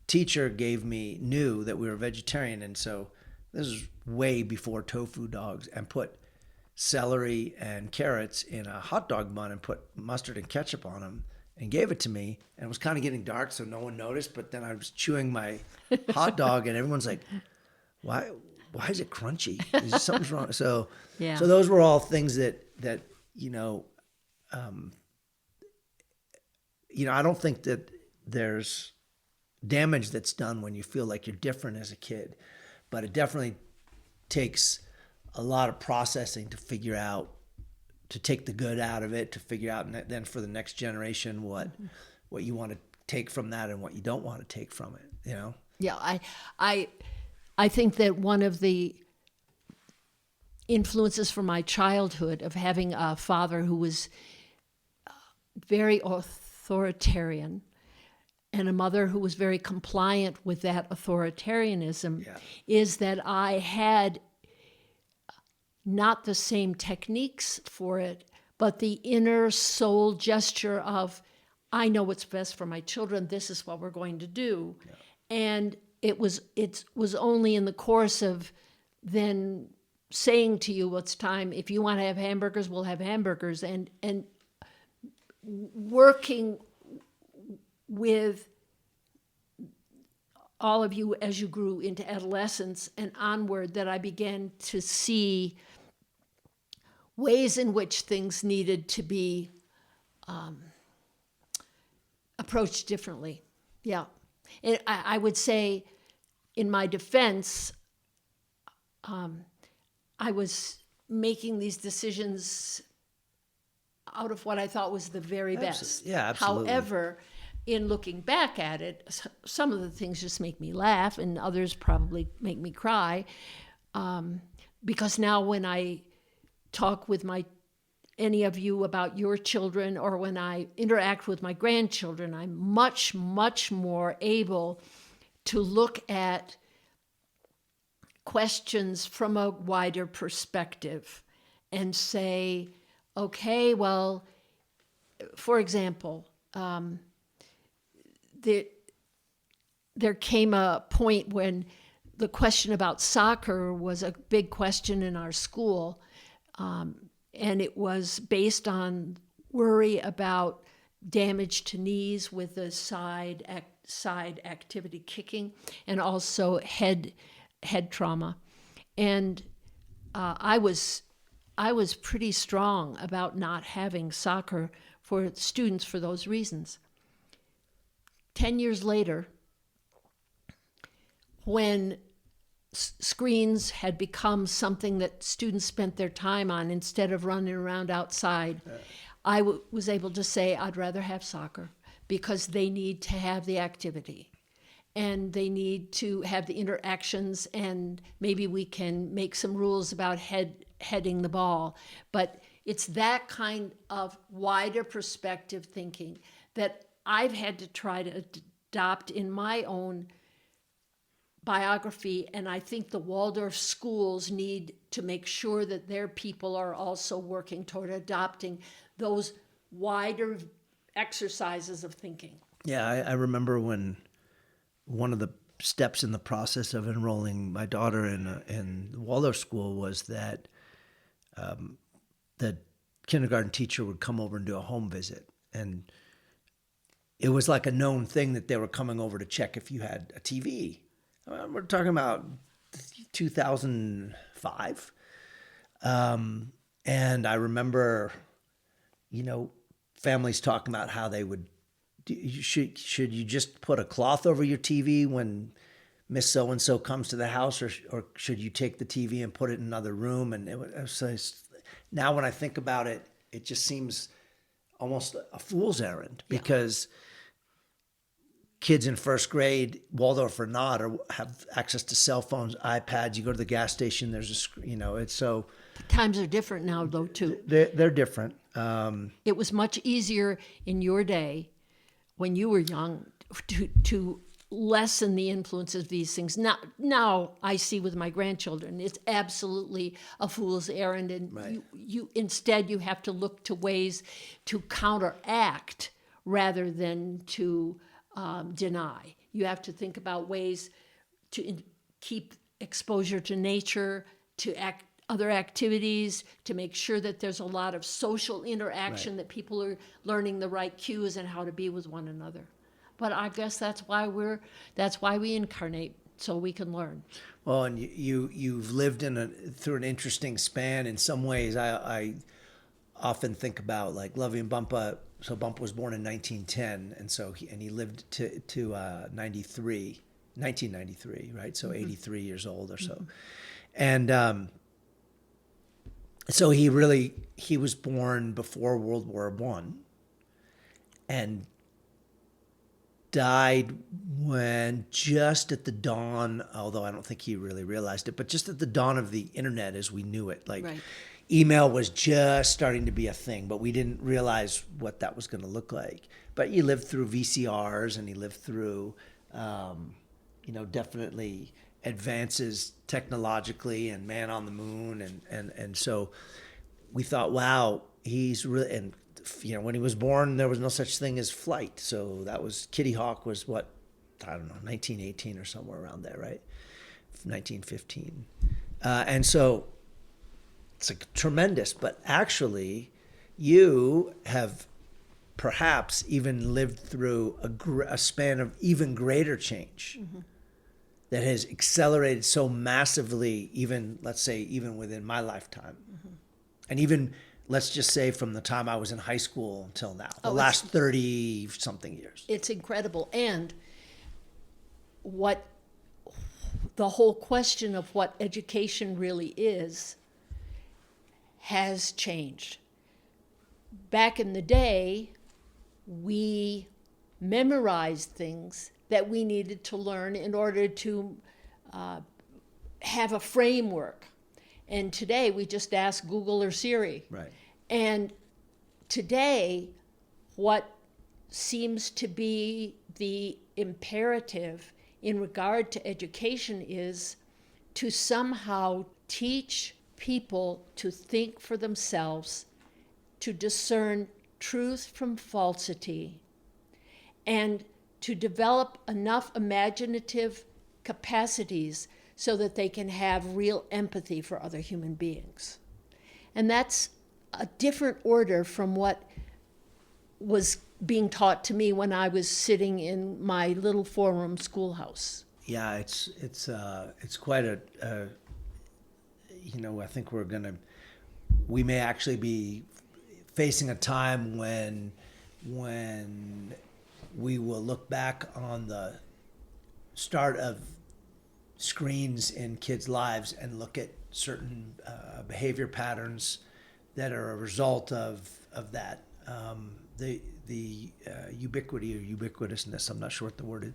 teacher knew that we were vegetarian, and so this is way before tofu dogs, and put celery and carrots in a hot dog bun and put mustard and ketchup on them and gave it to me. And it was kind of getting dark, so no one noticed. But then I was chewing my hot dog, and everyone's like, "Why is it crunchy? Something's wrong." So, yeah. so those were all things that I don't think that there's damage that's done when you feel like you're different as a kid, but it definitely takes a lot of processing to figure out, to take the good out of it, to figure out, and then for the next generation what you want to take from that and what you don't want to take from it. Yeah, I think that one of the influences from my childhood of having a father who was very authoritarian and a mother who was very compliant with that authoritarianism is that I had not the same techniques for it, but the inner soul gesture of, I know what's best for my children, this is what we're going to do. Yeah. And it was only in the course of then saying to you, well, it's time, if you want to have hamburgers, we'll have hamburgers, and working with all of you as you grew into adolescence and onward, that I began to see ways in which things needed to be approached differently. Yeah. And I would say, in my defense, I was making these decisions out of what I thought was the very best. Yeah, absolutely. However, in looking back at it, some of the things just make me laugh, and others probably make me cry. Because now when I talk with any of you about your children, or when I interact with my grandchildren, I'm much, much more able to look at questions from a wider perspective and say, okay, well, for example, there came a point when the question about soccer was a big question in our school, and it was based on worry about damage to knees with the side activity kicking, and also head trauma. And I was pretty strong about not having soccer for students for those reasons. 10 years later, when screens had become something that students spent their time on instead of running around outside, I was able to say I'd rather have soccer, because they need to have the activity and they need to have the interactions, and maybe we can make some rules about heading the ball. But it's that kind of wider perspective thinking that I've had to try to adopt in my own biography, and I think the Waldorf schools need to make sure that their people are also working toward adopting those wider exercises of thinking. Yeah, I remember when one of the steps in the process of enrolling my daughter in the Waldorf school was that the kindergarten teacher would come over and do a home visit, and it was like a known thing that they were coming over to check if you had a TV. We're talking about 2005. And I remember, families talking about how they would, should you just put a cloth over your TV when Miss So-and-so comes to the house, or should you take the TV and put it in another room? And now when I think about it, it just seems almost a fool's errand, because kids in first grade, Waldorf or not, have access to cell phones, iPads. You go to the gas station, there's a screen. It's so. Times are different now, though, too. They're different. It was much easier in your day, when you were young, to lessen the influence of these things. Now I see with my grandchildren, it's absolutely a fool's errand, and Right. you instead you have to look to ways to counteract rather than to deny. You have to think about ways to keep exposure to nature, to other activities, to make sure that there's a lot of social interaction, Right. that people are learning the right cues and how to be with one another. But I guess that's why we incarnate, so we can learn. Well, and you've lived through an interesting span. In some ways, I often think about like Lovey and Bumpa. So Bumpa was born in 1910, and so he lived to 1993, right? So 83 years old or so, and so he was born before World War One, and died when just at the dawn, although I don't think he really realized it, but just at the dawn of the internet as we knew it. Like Right. email was just starting to be a thing, but we didn't realize what that was going to look like. But you lived through VCRs, and he lived through, definitely advances technologically and man on the moon. And so we thought, wow, he's really, and when he was born, there was no such thing as flight. So that was, Kitty Hawk was what, I don't know, 1918 or somewhere around there, right? 1915. And so it's like tremendous, but actually you have perhaps even lived through a span of even greater change that has accelerated so massively, even, let's say, even within my lifetime. And even, let's just say, from the time I was in high school until now, the last 30 something years. It's incredible. And what the whole question of what education really is has changed. Back in the day, we memorized things that we needed to learn in order to have a framework. And today we just ask Google or Siri. Right. And today, what seems to be the imperative in regard to education is to somehow teach people to think for themselves, to discern truth from falsity, and to develop enough imaginative capacities so that they can have real empathy for other human beings. And that's a different order from what was being taught to me when I was sitting in my little four-room schoolhouse. Yeah, it's quite I think we may actually be facing a time when we will look back on the start of screens in kids' lives and look at certain behavior patterns that are a result of that. The ubiquity or ubiquitousness, I'm not sure what the word is,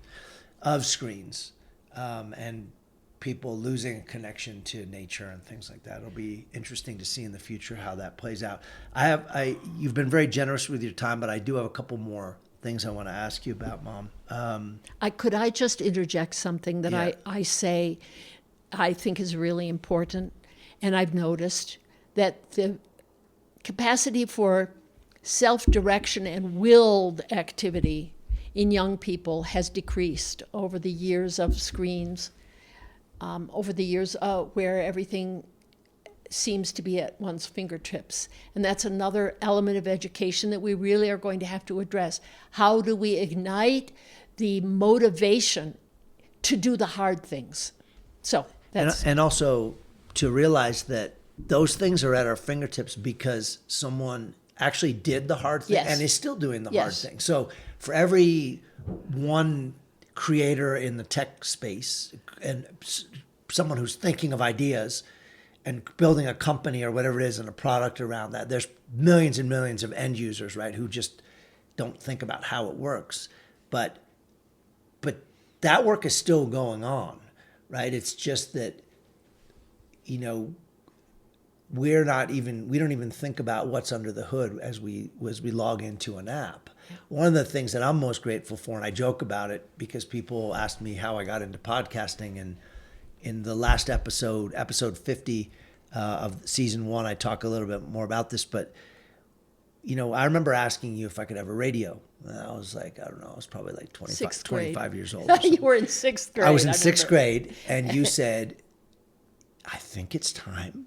of screens, and people losing a connection to nature and things like that. It'll be interesting to see in the future how that plays out. You've been very generous with your time, but I do have a couple more things I want to ask you about, Mom. Could I just interject something that Yeah. I think is really important? And I've noticed that the capacity for self-direction and willed activity in young people has decreased over the years of screens, over the years where everything seems to be at one's fingertips. And that's another element of education that we really are going to have to address. How do we ignite the motivation to do the hard things? So that's... And also to realize that those things are at our fingertips because someone actually did the hard thing. Yes. And is still doing the Yes. hard thing. So for every one creator in the tech space and someone who's thinking of ideas and building a company or whatever it is and a product around that, there's millions and millions of end users, right, who just don't think about how it works. But that work is still going on, right? It's just that, we don't even think about what's under the hood as we log into an app. One of the things that I'm most grateful for, and I joke about it because people asked me how I got into podcasting, and in the last episode 50 of season 1, I talk a little bit more about this. But I remember asking you if I could have a radio. And I was like, I don't know, I was probably like 25 years old. You were in sixth grade. I was in sixth grade, and you said, I think it's time,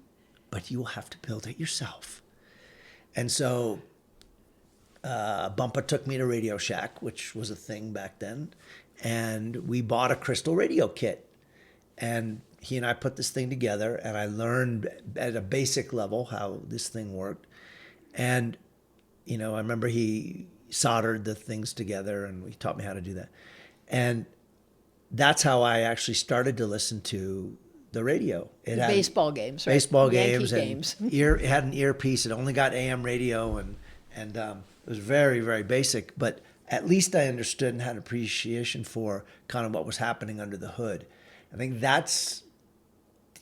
but you will have to build it yourself. And so Bumpa took me to Radio Shack, which was a thing back then, and we bought a crystal radio kit. And he and I put this thing together, and I learned at a basic level how this thing worked. And, I remember he soldered the things together, and he taught me how to do that. And that's how I actually started to listen to the radio. It had baseball games, right? Baseball Yankee games. games. It had an earpiece. It only got AM radio, and it was very, very basic. But at least I understood and had an appreciation for kind of what was happening under the hood. I think that's,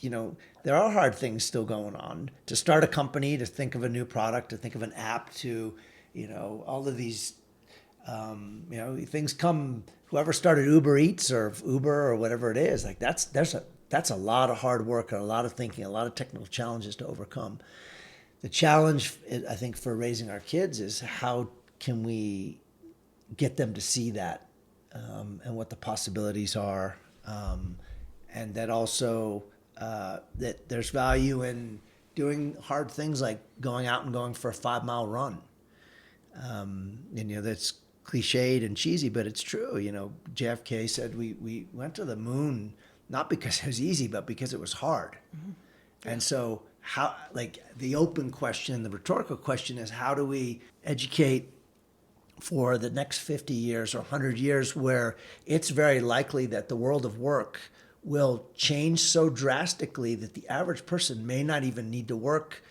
there are hard things still going on. To start a company, to think of a new product, to think of an app, to, all of these, things come. Whoever started Uber Eats or Uber or whatever it is, like that's a lot of hard work and a lot of thinking, a lot of technical challenges to overcome. The challenge, I think, for raising our kids is how can we get them to see that and what the possibilities are. And that also that there's value in doing hard things like going out and going for a 5-mile run. That's cliched and cheesy, but it's true. JFK said we went to the moon not because it was easy, but because it was hard. Mm-hmm. Yeah. And so how, the open question, the rhetorical question is, how do we educate for the next 50 years or 100 years where it's very likely that the world of work will change so drastically that the average person may not even need to work,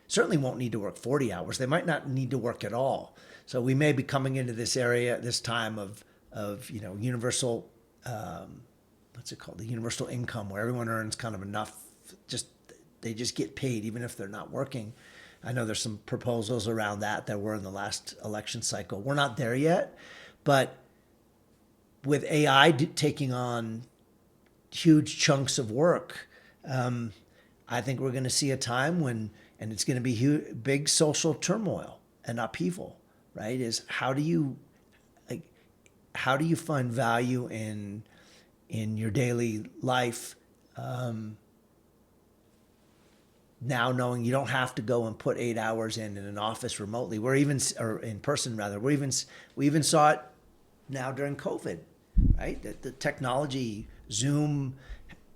certainly won't need to work 40 hours. They might not need to work at all. So we may be coming into this area, this time of universal, what's it called? The universal income, where everyone earns kind of enough, they just get paid even if they're not working. I know there's some proposals around that were in the last election cycle. We're not there yet, but with AI taking on huge chunks of work, I think we're going to see a time when, and it's going to be big social turmoil and upheaval, right? Is how do you find value in your daily life, now knowing you don't have to go and put 8 hours in an office remotely, or in person rather. We even saw it now during COVID, right? That the technology, Zoom,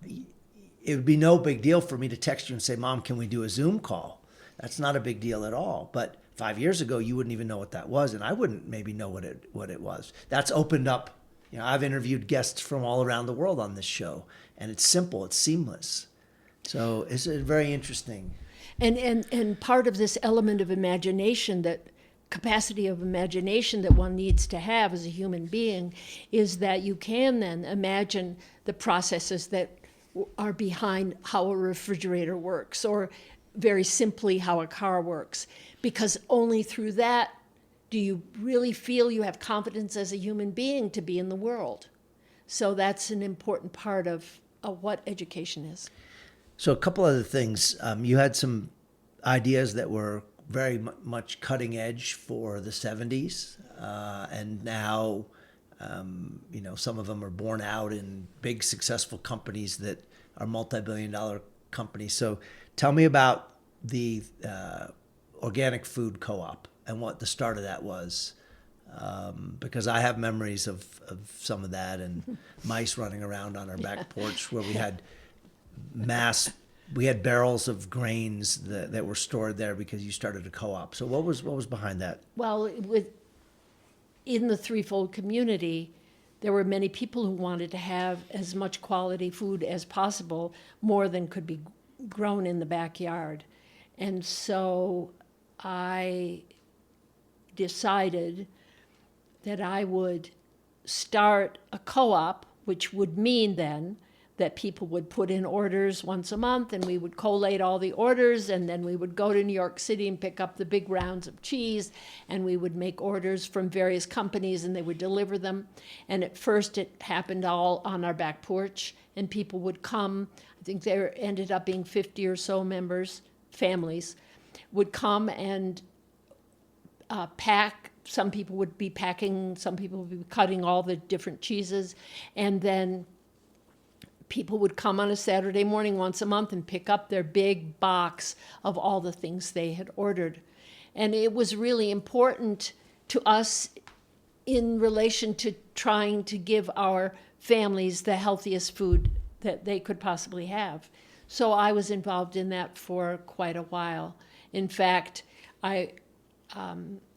it would be no big deal for me to text you and say, Mom, can we do a Zoom call? That's not a big deal at all. But 5 years ago, you wouldn't even know what that was, and I wouldn't maybe know what it was. That's opened up. I've interviewed guests from all around the world on this show, and it's simple, it's seamless. So it's very interesting. And part of this element of imagination, that capacity of imagination that one needs to have as a human being, is that you can then imagine the processes that are behind how a refrigerator works, or very simply how a car works, because only through that do you really feel you have confidence as a human being to be in the world. So that's an important part of what education is. So a couple other things. You had some ideas that were very much cutting edge for the 70s, and now, some of them are born out in big successful companies that are multi-billion-dollar companies. So tell me about the organic food co-op and what the start of that was, because I have memories of some of that, and mice running around on our back porch where we had barrels of grains that were stored there because you started a co-op. So what was behind that? Well, in the threefold community, there were many people who wanted to have as much quality food as possible, more than could be grown in the backyard. And so I decided that I would start a co-op, which would mean then that people would put in orders once a month, and we would collate all the orders, and then we would go to New York City and pick up the big rounds of cheese, and we would make orders from various companies, and they would deliver them. And at first it happened all on our back porch, and people would come. I think there ended up being 50 or so families, would come and pack. Some people would be packing, some people would be cutting all the different cheeses, and then people would come on a Saturday morning once a month and pick up their big box of all the things they had ordered. And it was really important to us in relation to trying to give our families the healthiest food that they could possibly have. So I was involved in that for quite a while. In fact, I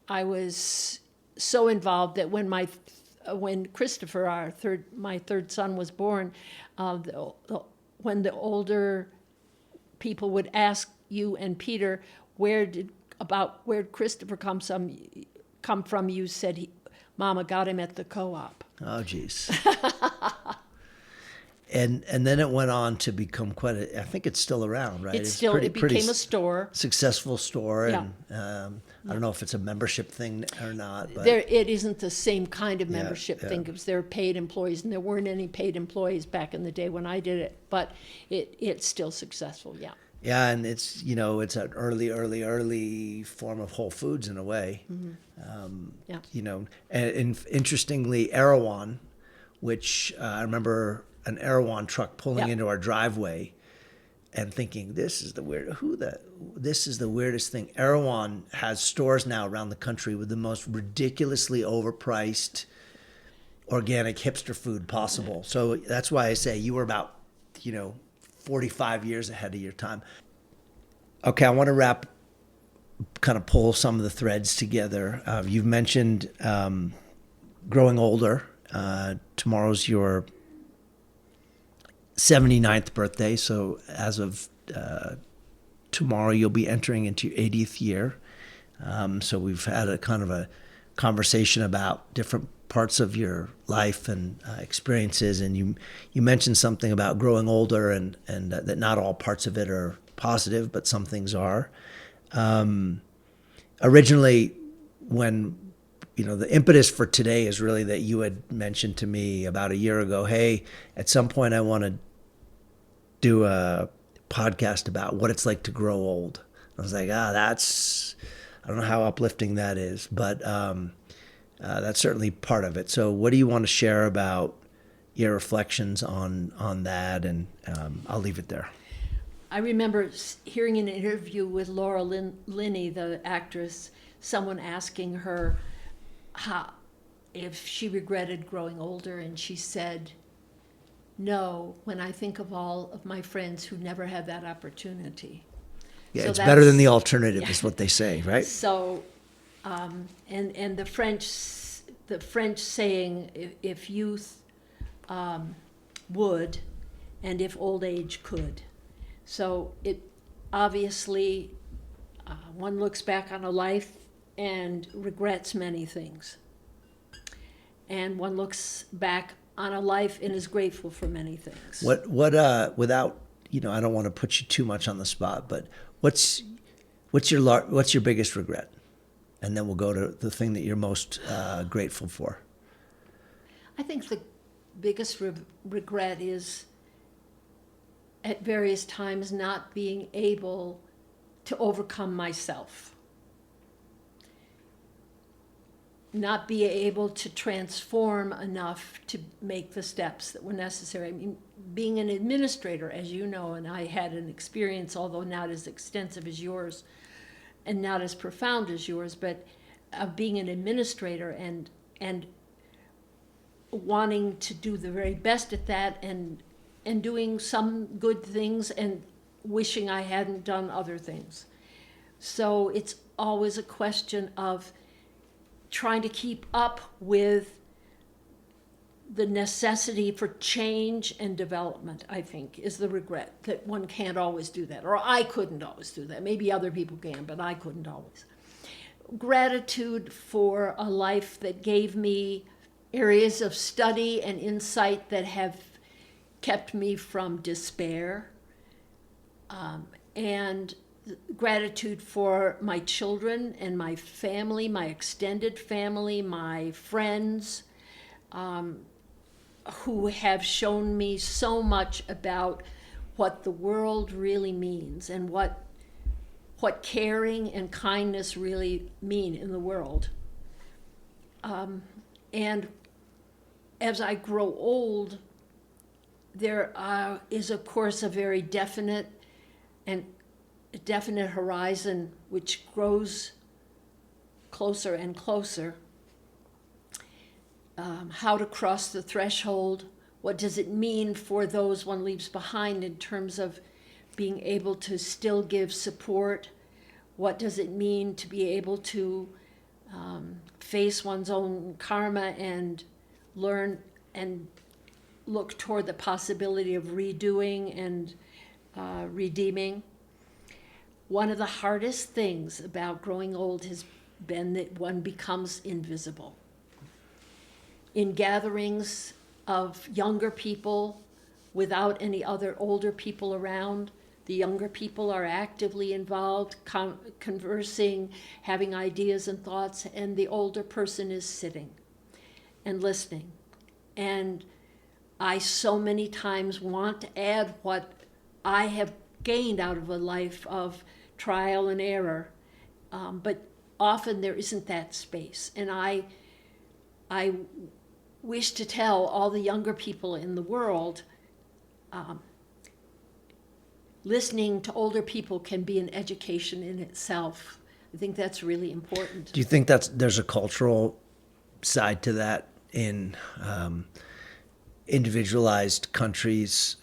was so involved that when Christopher, my third son, was born, when the older people would ask you and Peter, where did Christopher come from, you said, Mama got him at the co-op. Oh, geez. And then it went on to become I think it's still around, right? It became a store. Successful store. Yeah. And I don't know if it's a membership thing or not. But it isn't the same kind of membership yeah. thing, because they're paid employees, and there weren't any paid employees back in the day when I did it. But it's still successful, yeah. Yeah, and it's an early form of Whole Foods in a way. Mm-hmm. Yeah. And interestingly, Erewhon, which I remember an Erewhon truck pulling into our driveway and thinking, this is the weirdest thing. Erewhon has stores now around the country with the most ridiculously overpriced organic hipster food possible. So that's why I say you were about, 45 years ahead of your time. Okay, I want to kind of pull some of the threads together. You've mentioned growing older. Tomorrow's your 79th birthday, so as of tomorrow you'll be entering into your 80th year. So we've had a kind of a conversation about different parts of your life and experiences, and you mentioned something about growing older and that not all parts of it are positive, but some things are. Originally, when the impetus for today is really that you had mentioned to me about a year ago, hey, at some point I want to do a podcast about what it's like to grow old. I was like, I don't know how uplifting that is, but that's certainly part of it. So what do you want to share about your reflections on that? And I'll leave it there. I remember hearing an interview with Laura Linney, the actress, someone asking her if she regretted growing older, and she said, no, when I think of all of my friends who never had that opportunity. Yeah, so it's better than the alternative, is what they say, right? So, and the French saying, if youth would, and if old age could. So it obviously, one looks back on a life and regrets many things. And one looks back on a life and is grateful for many things. Without, I don't want to put you too much on the spot, but what's your biggest regret? And then we'll go to the thing that you're most grateful for. I think the biggest regret is at various times not being able to overcome myself. Not be able to transform enough to make the steps that were necessary. I mean, being an administrator, as you know, and I had an experience, although not as extensive as yours and not as profound as yours, but being an administrator and wanting to do the very best at that and doing some good things and wishing I hadn't done other things. So it's always a question of trying to keep up with the necessity for change and development, I think, is the regret, that one can't always do that. Or I couldn't always do that. Maybe other people can, but I couldn't always. Gratitude for a life that gave me areas of study and insight that have kept me from despair, and gratitude for my children and my family, my extended family, my friends, who have shown me so much about what the world really means and what caring and kindness really mean in the world. And as I grow old, there is, of course, a very definite horizon which grows closer and closer. How to cross the threshold? What does it mean for those one leaves behind in terms of being able to still give support? What does it mean to be able to face one's own karma and learn and look toward the possibility of redoing and redeeming? One of the hardest things about growing old has been that one becomes invisible. In gatherings of younger people without any other older people around, the younger people are actively involved, conversing, having ideas and thoughts, and the older person is sitting and listening. And I so many times want to add what I have gained out of a life of trial and error, but often there isn't that space. And I wish to tell all the younger people in the world, listening to older people can be an education in itself. I think that's really important. Do you think there's a cultural side to that in individualized countries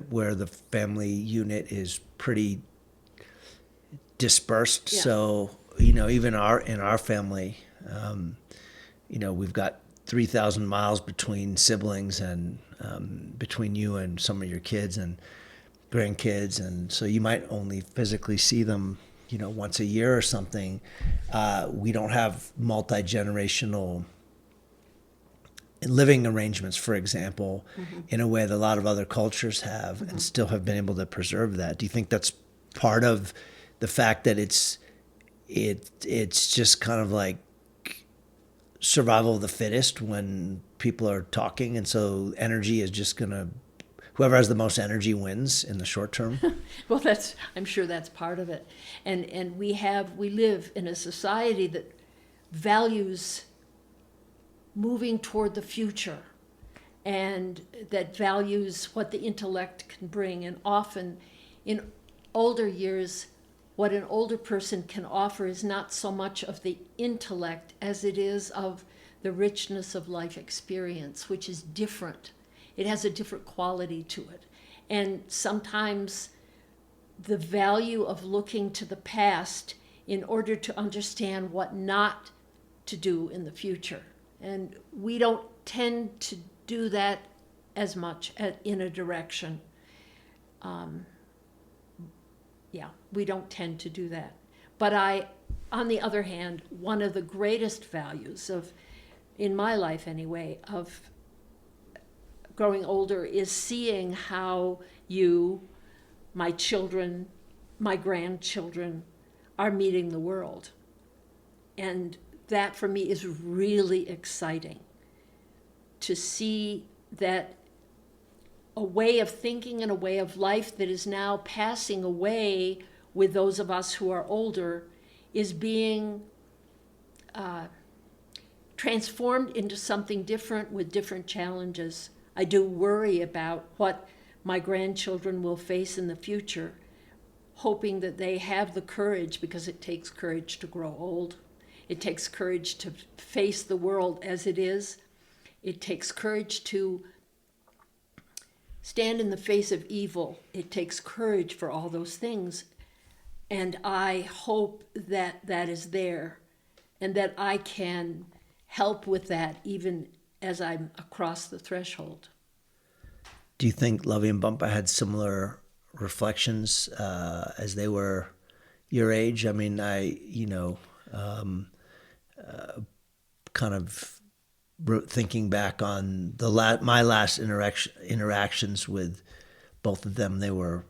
where the family unit is pretty dispersed? Yeah. So, even in our family, we've got 3,000 miles between siblings and between you and some of your kids and grandkids. And so you might only physically see them, once a year or something. We don't have multi-generational living arrangements, for example, in a way that a lot of other cultures have and still have been able to preserve that. Do you think that's part of the fact that it's just kind of like survival of the fittest when people are talking, and so energy is just gonna, whoever has the most energy wins in the short term? Well, I'm sure that's part of it. And we live in a society that values moving toward the future and that values what the intellect can bring. And often in older years, what an older person can offer is not so much of the intellect as it is of the richness of life experience, which is different. It has a different quality to it. And sometimes the value of looking to the past in order to understand what not to do in the future. And we don't tend to do that as much in a direction. We don't tend to do that. But on the other hand, one of the greatest values in my life anyway, of growing older is seeing how you, my children, my grandchildren are meeting the world. And that for me is really exciting, to see that a way of thinking and a way of life that is now passing away with those of us who are older is being transformed into something different with different challenges. I do worry about what my grandchildren will face in the future, hoping that they have the courage, because it takes courage to grow old. It takes courage to face the world as it is. It takes courage to stand in the face of evil. It takes courage for all those things. And I hope that that is there and that I can help with that even as I'm across the threshold. Do you think Lovey and Bumpa had similar reflections as they were your age? I mean, kind of thinking back on my last interactions with both of them. They were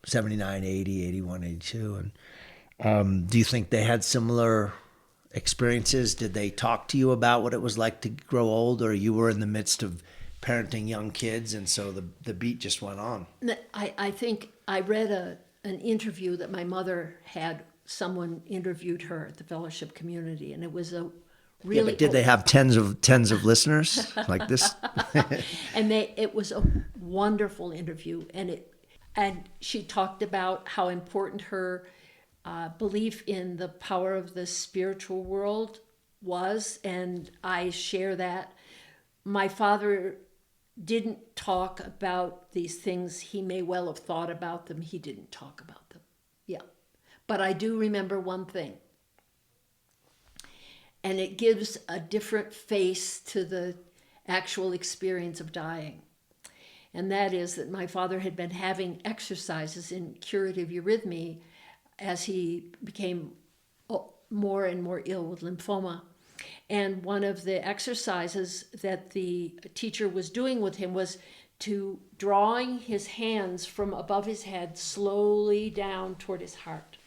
79, 80, 81, 82, and do you think they had similar experiences? Did they talk to you about what it was like to grow old, or you were in the midst of parenting young kids, and so the beat just went on? I think I read an interview that my mother had. Someone interviewed her at the fellowship community, and it was a really. Yeah, but did they have tens of listeners like this? And it was a wonderful interview, and she talked about how important her belief in the power of the spiritual world was, and I share that. My father didn't talk about these things. He may well have thought about them. He didn't talk about them. Yeah. But I do remember one thing. And it gives a different face to the actual experience of dying. And that is that my father had been having exercises in curative eurythmy as he became more and more ill with lymphoma. And one of the exercises that the teacher was doing with him was to drawing his hands from above his head slowly down toward his heart,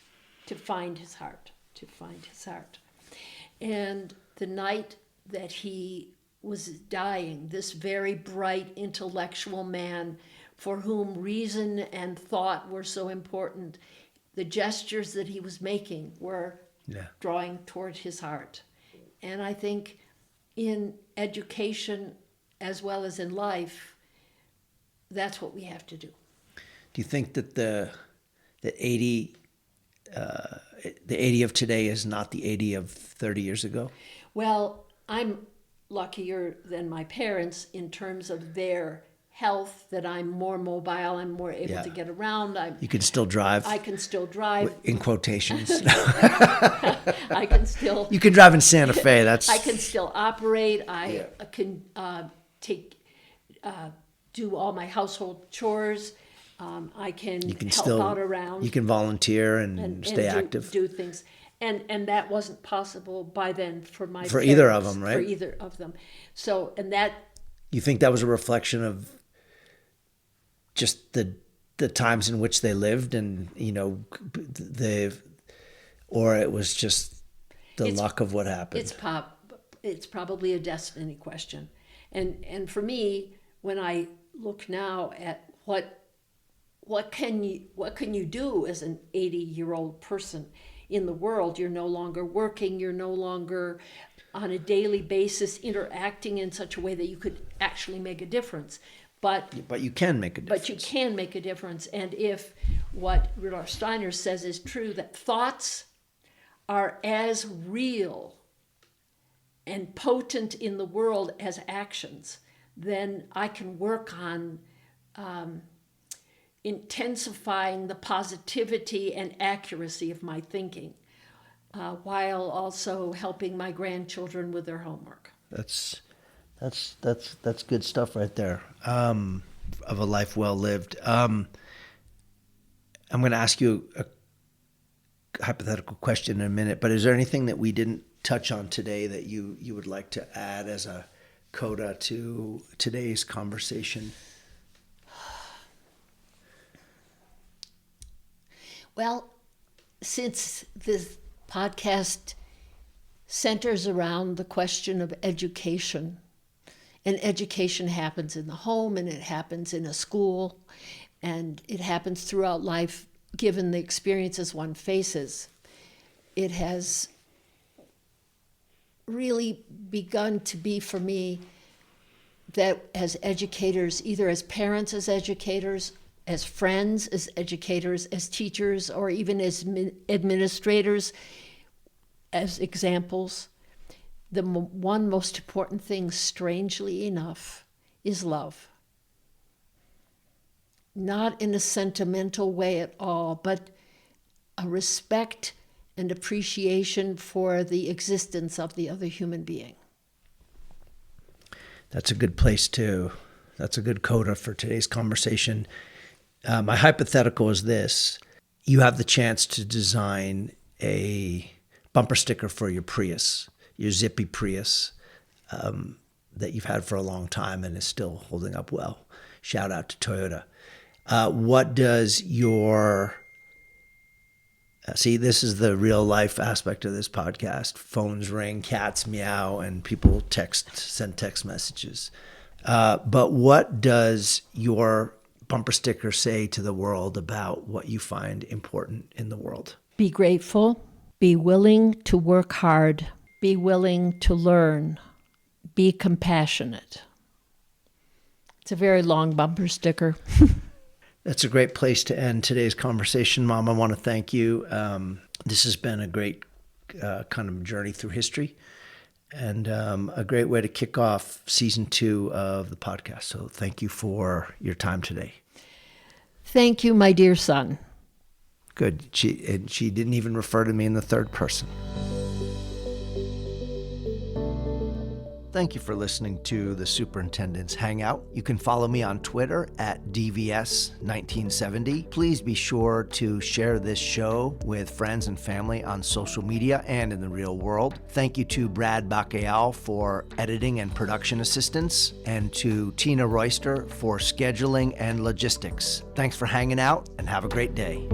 to find his heart. And the night that he was dying, this very bright intellectual man for whom reason and thought were so important, the gestures that he was making were drawing toward his heart. And I think in education as well as in life, that's what we have to do. Do you think that the 80 of today is not the 80 of 30 years ago? Well, I'm luckier than my parents in terms of their health, that I'm more mobile, I'm more able to get around. You can still drive? I can still drive. In quotations. I can still... You can drive in Santa Fe, that's... I can still operate. I can do all my household chores. I can help out around. You can volunteer and stay active. Do things. And that wasn't possible by then for my For parents, either of them, right? For either of them. So, and that... You think that was a reflection of just the times in which they lived, and or it was just the luck of what happened? It's probably a destiny question, and for me, when I look now at what can you do as an 80-year-old person in the world? You're no longer working. You're no longer on a daily basis interacting in such a way that you could actually make a difference. But you can make a difference. But you can make a difference. And if what Rudolf Steiner says is true, that thoughts are as real and potent in the world as actions, then I can work on intensifying the positivity and accuracy of my thinking, while also helping my grandchildren with their homework. That's good stuff right there, of a life well lived. I'm going to ask you a hypothetical question in a minute, but is there anything that we didn't touch on today that you would like to add as a coda to today's conversation? Well, since this podcast centers around the question of education, and education happens in the home, and it happens in a school, and it happens throughout life, given the experiences one faces, it has really begun to be, for me, that as educators, either as parents as educators, as friends as educators, as teachers, or even as administrators, as examples, the one most important thing, strangely enough, is love. Not in a sentimental way at all, but a respect and appreciation for the existence of the other human being. That's a good that's a good coda for today's conversation. My hypothetical is this. You have the chance to design a bumper sticker for your Prius, your zippy Prius. that you've had for a long time and is still holding up well. Shout out to Toyota. What does your see, this is the real life aspect of this podcast. Phones ring, cats meow, and people send text messages. But what does your bumper sticker say to the world about what you find important in the world? Be grateful, be willing to work hard, be willing to learn, be compassionate. It's a very long bumper sticker. That's a great place to end today's conversation, Mom. I want to thank you. This has been a great kind of journey through history and a great way to kick off season 2 of the podcast. So thank you for your time today. Thank you, my dear son. Good. She didn't even refer to me in the third person. Thank you for listening to the Superintendent's Hangout. You can follow me on Twitter at DVS1970. Please be sure to share this show with friends and family on social media and in the real world. Thank you to Brad Bacayal for editing and production assistance, and to Tina Royster for scheduling and logistics. Thanks for hanging out, and have a great day.